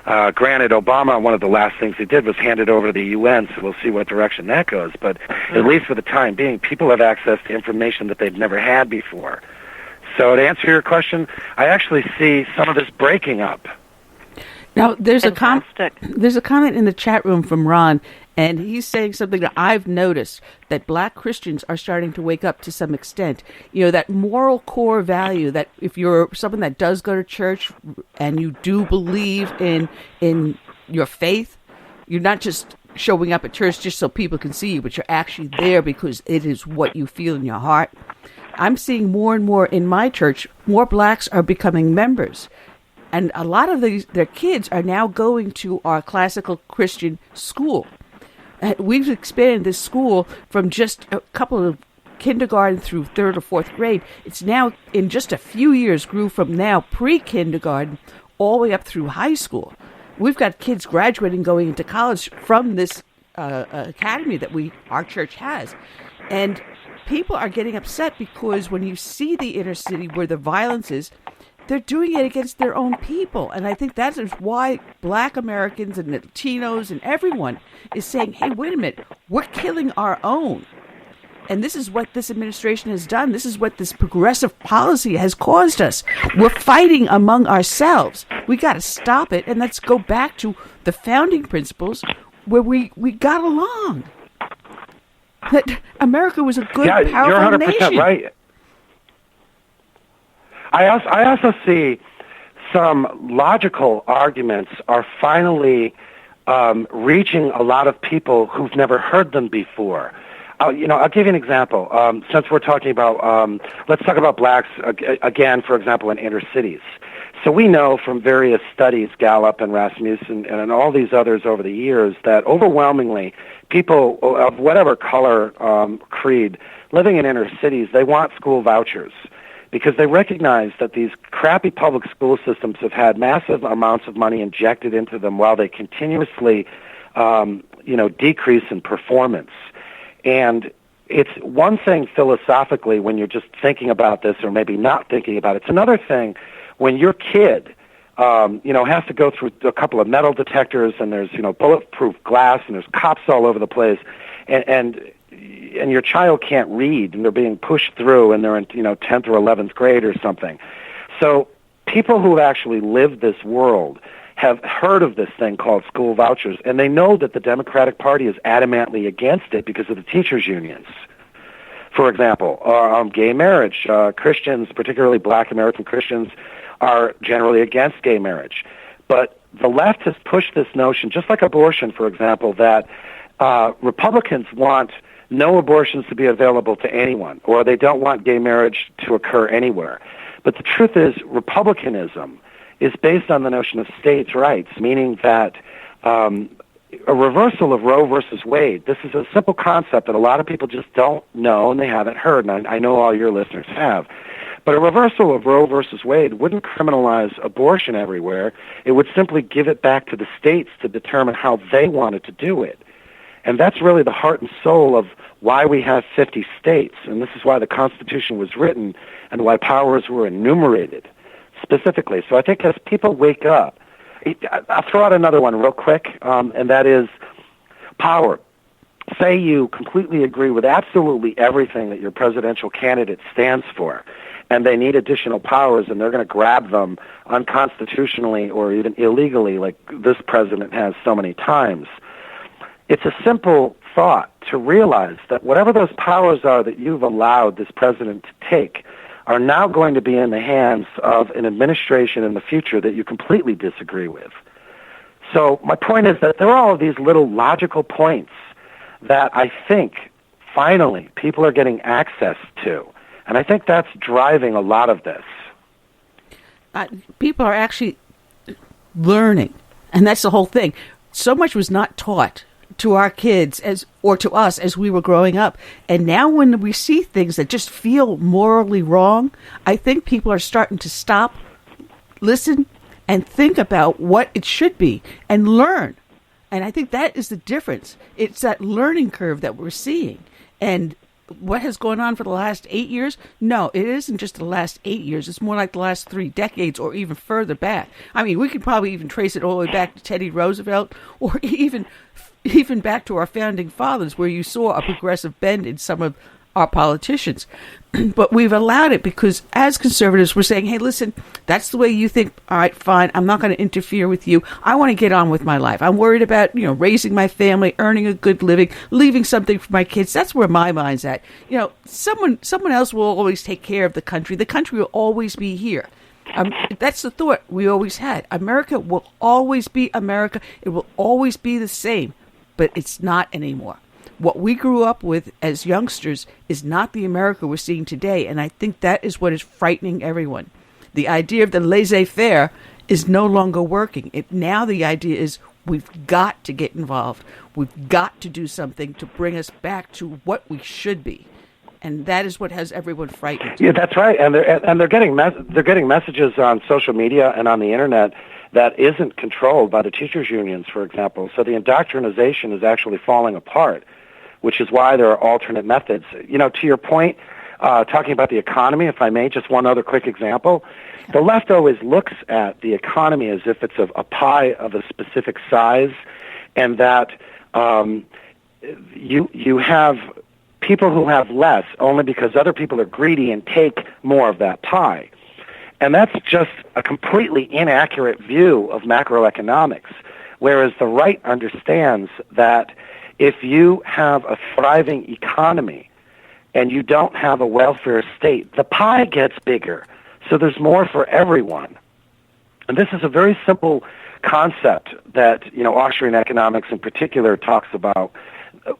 Granted, Obama, one of the last things he did was hand it over to the UN, so we'll see what direction that goes. But at least for the time being, people have access to information that they've never had before. So to answer your question, I actually see some of this breaking up. Now, there's a comment in the chat room from Ron, and he's saying something that I've noticed, that black Christians are starting to wake up to some extent. That moral core value that if you're someone that does go to church and you do believe in your faith, you're not just showing up at church just so people can see you, but you're actually there because it is what you feel in your heart. I'm seeing more and more in my church, more blacks are becoming members. And a lot of their kids are now going to our classical Christian school. We've expanded this school from just a couple of kindergarten through third or fourth grade. It's now, in just a few years, grew from now pre-kindergarten all the way up through high school. We've got kids graduating, going into college from this academy that our church has. And people are getting upset because when you see the inner city where the violence is, they're doing it against their own people. And I think that is why black Americans and Latinos and everyone is saying, hey, wait a minute, we're killing our own. And this is what this administration has done. This is what this progressive policy has caused us. We're fighting among ourselves. We got to stop it. And let's go back to the founding principles where we got along. That America was a good, powerful you're 100% nation. Right. I also see some logical arguments are finally reaching a lot of people who've never heard them before. I'll give you an example. Since we're talking about, let's talk about blacks again, for example, in inner cities. So we know from various studies, Gallup and Rasmussen and all these others over the years, that overwhelmingly people of whatever color, creed, living in inner cities, they want school vouchers because they recognize that these crappy public school systems have had massive amounts of money injected into them while they continuously, decrease in performance. And it's one thing philosophically when you're just thinking about this or maybe not thinking about it. It's another thing when your kid, has to go through a couple of metal detectors and there's, bulletproof glass and there's cops all over the place and your child can't read and they're being pushed through and they're in, 10th or 11th grade or something. So people who actually live this world have heard of this thing called school vouchers, and they know that the Democratic Party is adamantly against it because of the teachers' unions. For example, gay marriage. Christians, particularly black American Christians, are generally against gay marriage. But the left has pushed this notion, just like abortion, for example, that Republicans want no abortions to be available to anyone, or they don't want gay marriage to occur anywhere. But the truth is, Republicanism is based on the notion of states' rights, meaning that a reversal of Roe versus Wade, this is a simple concept that a lot of people just don't know and they haven't heard, and I know all your listeners have. But a reversal of Roe versus Wade wouldn't criminalize abortion everywhere. It would simply give it back to the states to determine how they wanted to do it. And that's really the heart and soul of why we have 50 states, and this is why the Constitution was written and why powers were enumerated specifically. So I think as people wake up, I'll throw out another one real quick, and that is power. Say you completely agree with absolutely everything that your presidential candidate stands for, and they need additional powers, and they're going to grab them unconstitutionally or even illegally like this president has so many times. It's a simple thought to realize that whatever those powers are that you've allowed this president to take are now going to be in the hands of an administration in the future that you completely disagree with. So my point is that there are all of these little logical points that I think finally people are getting access to. And I think that's driving a lot of this. People are actually learning, and that's the whole thing. So much was not taught to our kids or to us as we were growing up. And now when we see things that just feel morally wrong, I think people are starting to stop, listen, and think about what it should be and learn. And I think that is the difference. It's that learning curve that we're seeing. And what has gone on for the last 8 years? No, it isn't just the last 8 years. It's more like the last 3 decades or even further back. I mean, we could probably even trace it all the way back to Teddy Roosevelt or even back to our founding fathers, where you saw a progressive bend in some of our politicians. But we've allowed it because as conservatives, we're saying, hey, listen, that's the way you think. All right, fine. I'm not going to interfere with you. I want to get on with my life. I'm worried about, raising my family, earning a good living, leaving something for my kids. That's where my mind's at. Someone else will always take care of the country. The country will always be here. That's the thought we always had. America will always be America. It will always be the same. But it's not anymore. What we grew up with as youngsters is not the America we're seeing today, and I think that is what is frightening everyone. The idea of the laissez-faire is no longer working. Now the idea is we've got to get involved. We've got to do something to bring us back to what we should be, and that is what has everyone frightened. Yeah, that's right, and they're getting messages on social media and on the internet that isn't controlled by the teachers' unions, for example. So the indoctrination is actually falling apart, which is why there are alternate methods. To your point, talking about the economy, if I may, just one other quick example. The left always looks at the economy as if it's a pie of a specific size, and that you have people who have less only because other people are greedy and take more of that pie. And that's just a completely inaccurate view of macroeconomics, whereas the right understands that if you have a thriving economy and you don't have a welfare state, the pie gets bigger, so there's more for everyone. And this is a very simple concept that, Austrian economics in particular talks about.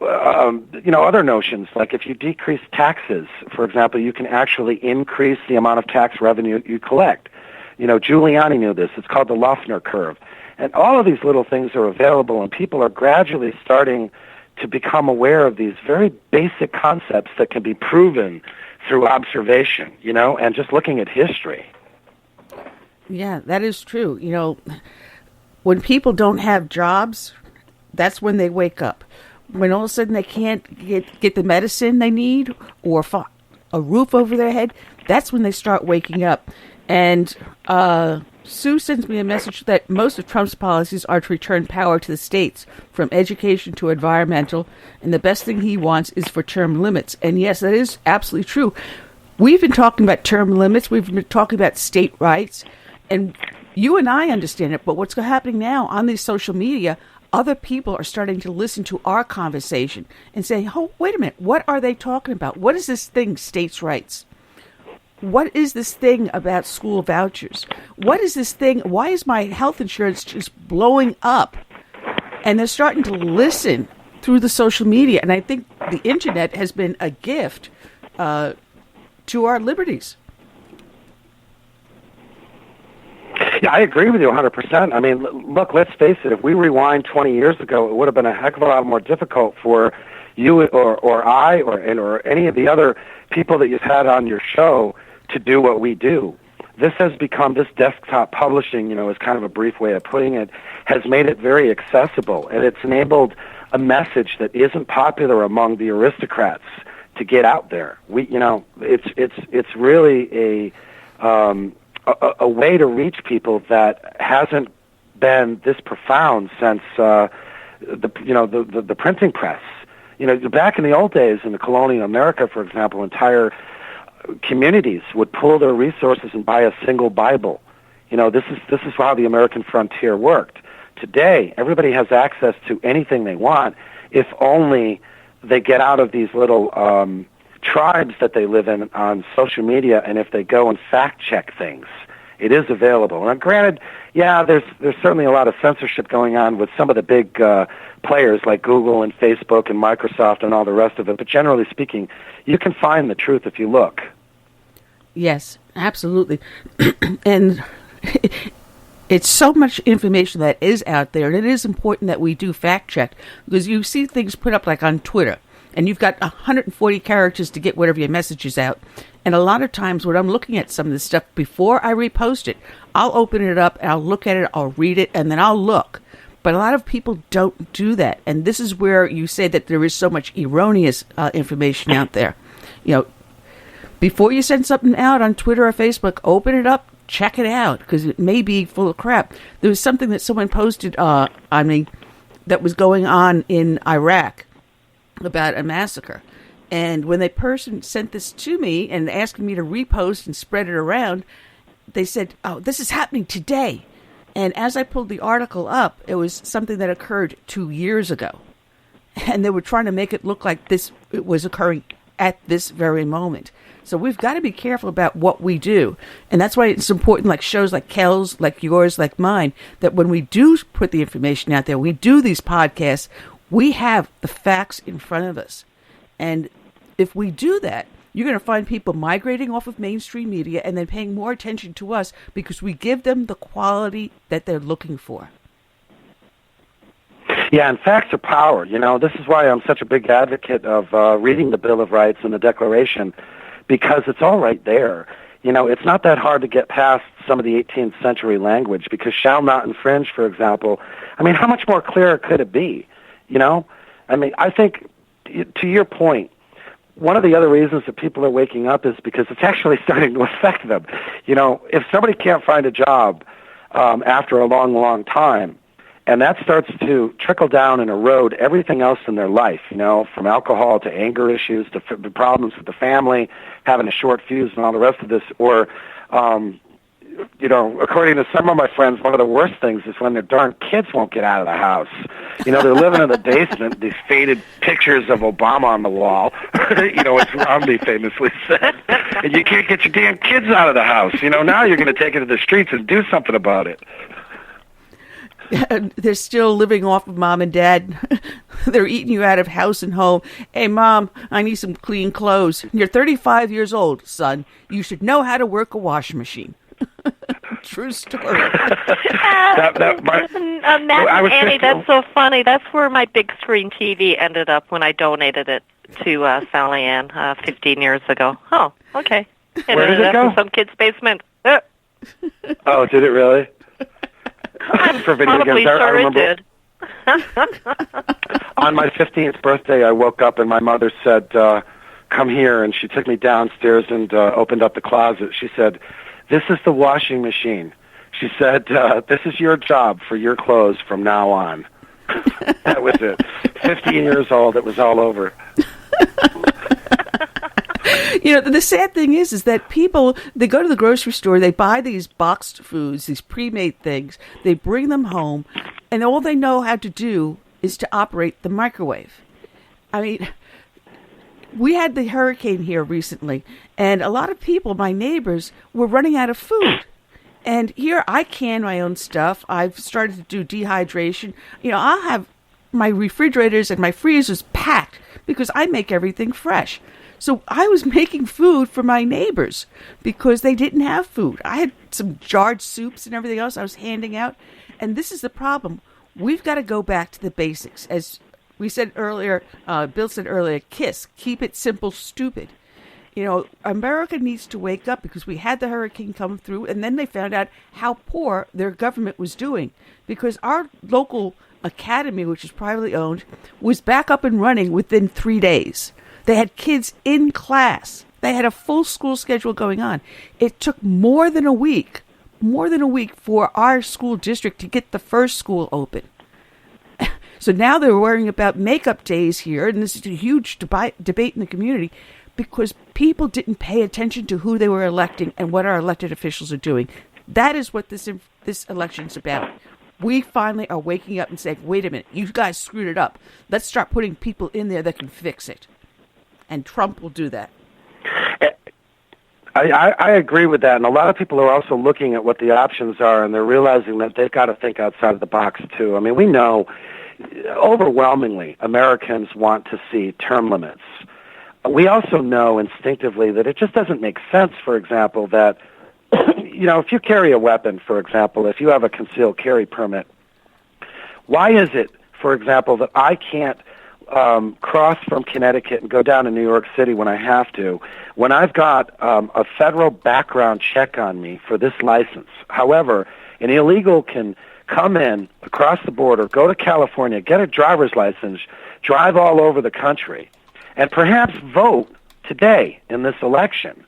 Other notions, like if you decrease taxes, for example, you can actually increase the amount of tax revenue you collect. Giuliani knew this. It's called the Loeffner curve. And all of these little things are available, and people are gradually starting to become aware of these very basic concepts that can be proven through observation, and just looking at history. Yeah, that is true. When people don't have jobs, that's when they wake up. When all of a sudden they can't get the medicine they need or a roof over their head, that's when they start waking up. And Sue sends me a message that most of Trump's policies are to return power to the states, from education to environmental, and the best thing he wants is for term limits. And yes, that is absolutely true. We've been talking about term limits. We've been talking about state rights. And you and I understand it, but what's happening now on these social media, other people are starting to listen to our conversation and say, oh, wait a minute, what are they talking about? What is this thing, states' rights? What is this thing about school vouchers? What is this thing? Why is my health insurance just blowing up? And they're starting to listen through the social media. And I think the internet has been a gift to our liberties. Yeah, I agree with you 100%. I mean, look, let's face it. If we rewind 20 years ago, it would have been a heck of a lot more difficult for you or I or any of the other people that you've had on your show to do what we do. This has become, this desktop publishing, is kind of a brief way of putting it, has made it very accessible, and it's enabled a message that isn't popular among the aristocrats to get out there. It's really a way to reach people that hasn't been this profound since the printing press. Back in the old days in the colonial America, for example, entire communities would pool their resources and buy a single Bible. This is how the American frontier worked. Today, everybody has access to anything they want, if only they get out of these little tribes that they live in on social media, and if they go and fact check things. It is available. And granted, yeah, there's certainly a lot of censorship going on with some of the big players like Google and Facebook and Microsoft and all the rest of it. But generally speaking, you can find the truth if you look. Yes, absolutely. And it's so much information that is out there, and it is important that we do fact check, because you see things put up like on Twitter, and you've got 140 characters to get whatever your message is out. And a lot of times when I'm looking at some of this stuff, before I repost it, I'll open it up, and I'll look at it, I'll read it, and then I'll look. But a lot of people don't do that. And this is where you say that there is so much erroneous information out there. Before you send something out on Twitter or Facebook, open it up, check it out, because it may be full of crap. There was something that someone posted on me that was going on in Iraq about a massacre. And when the person sent this to me and asked me to repost and spread it around, they said, oh, this is happening today. And as I pulled the article up, it was something that occurred 2 years ago. And they were trying to make it look like it was occurring at this very moment. So we've got to be careful about what we do. And that's why it's important, like shows like Kel's, like yours, like mine, that when we do put the information out there, we do these podcasts, we have the facts in front of us. And if we do that, you're going to find people migrating off of mainstream media and then paying more attention to us because we give them the quality that they're looking for. Yeah, and facts are power. This is why I'm such a big advocate of reading the Bill of Rights and the Declaration, because it's all right there. It's not that hard to get past some of the 18th century language, because shall not infringe, for example. I mean, how much more clear could it be? I think, to your point, one of the other reasons that people are waking up is because it's actually starting to affect them. If somebody can't find a job after a long, long time, and that starts to trickle down and erode everything else in their life, from alcohol to anger issues to problems with the family, having a short fuse and all the rest of this, or according to some of my friends, one of the worst things is when their darn kids won't get out of the house. They're living in the basement, these faded pictures of Obama on the wall, as Romney famously said, and you can't get your damn kids out of the house. Now you're going to take it to the streets and do something about it. They're still living off of mom and dad. They're eating you out of house and home. Hey, Mom, I need some clean clothes. You're 35 years old, son. You should know how to work a washing machine. True story. Matt and Annie, that's so funny. That's where my big screen TV ended up when I donated it to Sally Ann 15 years ago. Oh, okay. Where did it go? In some kid's basement. Oh, did it really? For video Probably games. I remember it did. On my 15th birthday, I woke up and my mother said, come here, and she took me downstairs and opened up the closet. She said, this is the washing machine. She said, this is your job for your clothes from now on. That was it. 15 years old, it was all over. The sad thing is that people, they go to the grocery store, they buy these boxed foods, these pre-made things, they bring them home, and all they know how to do is to operate the microwave. I mean, we had the hurricane here recently, and a lot of people, my neighbors, were running out of food. And here I can my own stuff. I've started to do dehydration. I'll have my refrigerators and my freezers packed because I make everything fresh. So I was making food for my neighbors because they didn't have food. I had some jarred soups and everything else I was handing out. And this is the problem. We've got to go back to the basics. As we said earlier, Bill said earlier, KISS, keep it simple, stupid. America needs to wake up because we had the hurricane come through and then they found out how poor their government was doing because our local academy, which is privately owned, was back up and running within 3 days. They had kids in class. They had a full school schedule going on. It took more than a week for our school district to get the first school open. So now they're worrying about makeup days here, and this is a huge debate in the community because people didn't pay attention to who they were electing and what our elected officials are doing. That is what this election's about. We finally are waking up and saying, wait a minute, you guys screwed it up. Let's start putting people in there that can fix it. And Trump will do that. I agree with that, and a lot of people are also looking at what the options are, and they're realizing that they've got to think outside of the box, too. I mean, we know overwhelmingly Americans want to see term limits. We also know instinctively that it just doesn't make sense, for example, that, if you carry a weapon, for example, if you have a concealed carry permit, why is it, for example, that I can't cross from Connecticut and go down to New York City when I have to, when I've got a federal background check on me for this license? However, an illegal can come in across the border, go to California, get a driver's license, drive all over the country, and perhaps vote today in this election,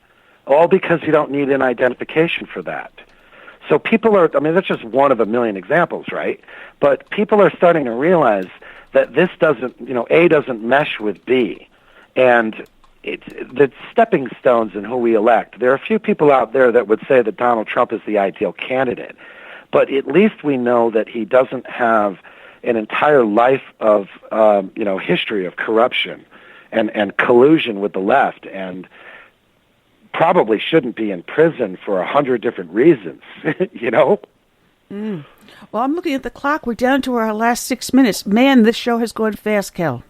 all because you don't need an identification for that. So people are, that's just one of a million examples, right? But people are starting to realize that this doesn't, A doesn't mesh with B. And it's the stepping stones in who we elect. There are a few people out there that would say that Donald Trump is the ideal candidate. But at least we know that he doesn't have an entire life of, history of corruption and collusion with the left, and probably shouldn't be in prison for 100 different reasons, Well, I'm looking at the clock. We're down to our last 6 minutes. Man, this show has gone fast, Kel.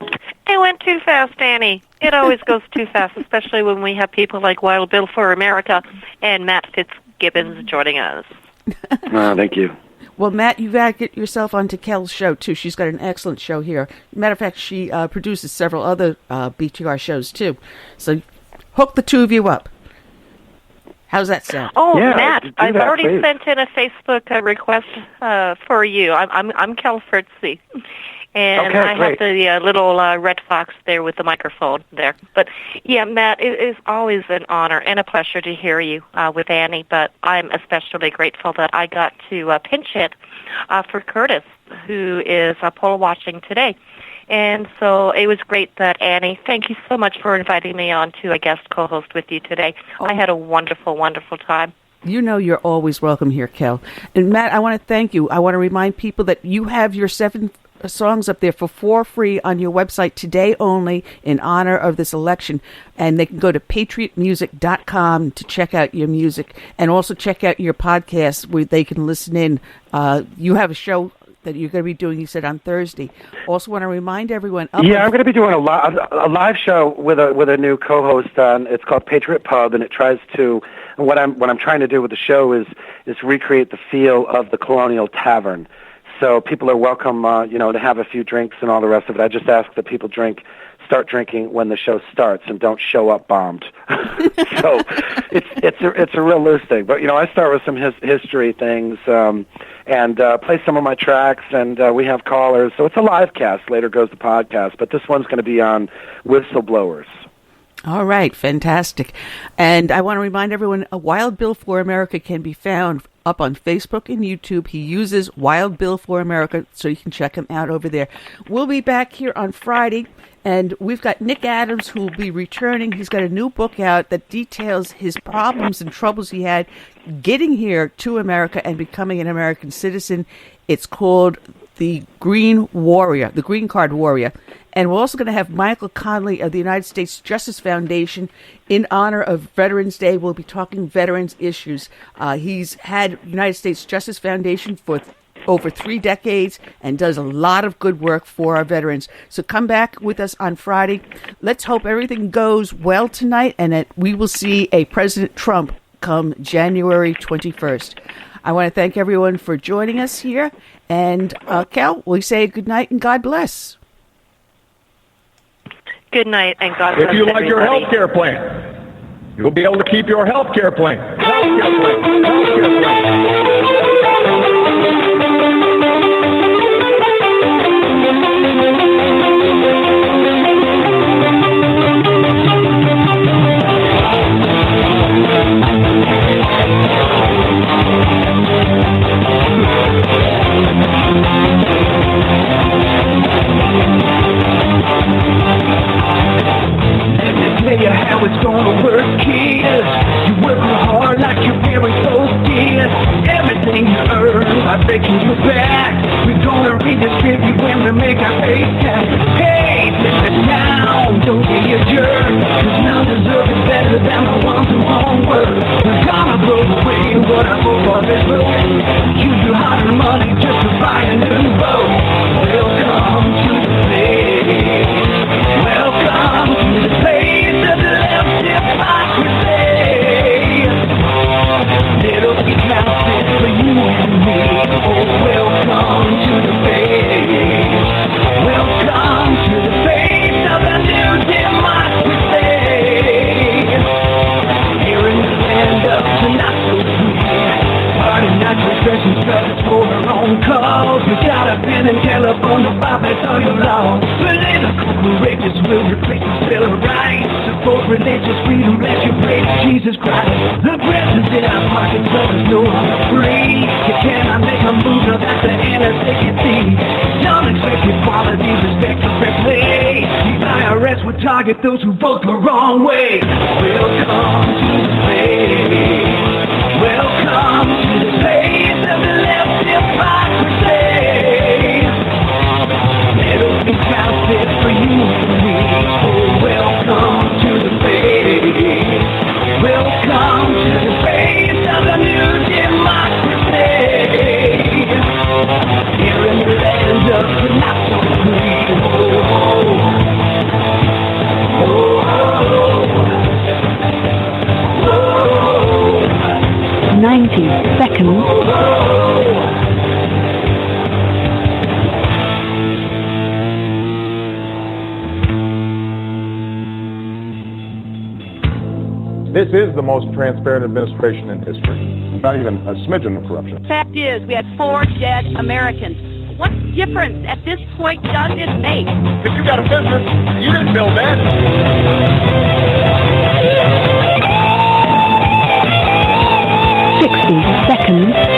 It went too fast, Annie. It always goes too fast, especially when we have people like Wild Bill for America and Matt Fitzgibbons joining us. Thank you. Well, Matt, you got to get yourself onto Kel's show, too. She's got an excellent show here. Matter of fact, she produces several other BTR shows, too. So hook the two of you up. How's that sound? Oh, yeah, Matt, I've already please. sent in a Facebook request for you. I'm Kel Fritzy. And okay, I have the little red fox there with the microphone there. But, yeah, Matt, it is always an honor and a pleasure to hear you with Annie. But I'm especially grateful that I got to pinch it for Curtis, who is poll watching today. And so it was great that Annie, thank you so much for inviting me on to a guest co-host with you today. I had a wonderful, wonderful time. You know you're always welcome here, Kel. And Matt, I want to thank you. I want to remind people that you have your 7 songs up there for free on your website today only in honor of this election. And they can go to patriotmusic.com to check out your music and also check out your podcast where they can listen in. You have a show that you're going to be doing, you said, on Thursday. Also want to remind everyone. I'm going to be doing a live show with a new co-host. It's called Patriot Pub, and it tries to. What I'm trying to do with the show is recreate the feel of the Colonial Tavern. So people are welcome, to have a few drinks and all the rest of it. I just ask that people start drinking when the show starts and don't show up bombed. So it's a real loose thing. But I start with some history things and play some of my tracks, and we have callers. So it's a live cast. Later goes the podcast, but this one's going to be on whistleblowers. All right, fantastic. And I want to remind everyone, Wild Bill for America can be found up on Facebook and YouTube. He uses Wild Bill for America, so you can check him out over there. We'll be back here on Friday, and we've got Nick Adams, who will be returning. He's got a new book out that details his problems and troubles he had getting here to America and becoming an American citizen. It's called The Green Card Warrior. And we're also going to have Michael Conley of the United States Justice Foundation in honor of Veterans Day. We'll be talking veterans issues. He's had United States Justice Foundation for over 3 decades and does a lot of good work for our veterans. So come back with us on Friday. Let's hope everything goes well tonight and that we will see a President Trump come January 21st. I want to thank everyone for joining us here. And Cal, we say good night and God bless. Good night and God bless. If you like everybody. your health care plan, you'll be able to keep your health care plan. Tell you how it's gonna work, kid. You work hard like your parents both did. Everything you earn by breaking your back, we're gonna redistribute when we make our pay tax. Hey, sit down, don't be a jerk, cause none deserve it better than the ones who won't work. We're gonna blow away what I hope for this boat. Use your hard-earned money just to buy a new boat. Welcome to the place. Welcome to the place. Little bit mountain for you and me. Oh, welcome to the face. Welcome to the face of the new democracy. Here in the land of the not so free. Party night refreshing stuff for our own cause. We got a pen and telephone to buy that's all your law. Political courageous will replace the Bill of Rights. Support religious freedom, let you praise Jesus Christ. The presence in our pockets, but it's no longer free. You cannot make a move, now that's the NSAC. Don't expect equality, respect for fair play. The IRS would target those who vote the wrong way. Welcome to the place. Welcome to the place of the left hypocrisy. Little bit outfit for you and me. Oh, welcome to the face. Welcome to the face of the new democracy. Here in the land of the not so free. Oh, 90 seconds. This is the most transparent administration in history. Not even a smidgen of corruption. Fact is, we had 4 dead Americans. What difference at this point does it make? If you got a business, you didn't build that. 60 seconds.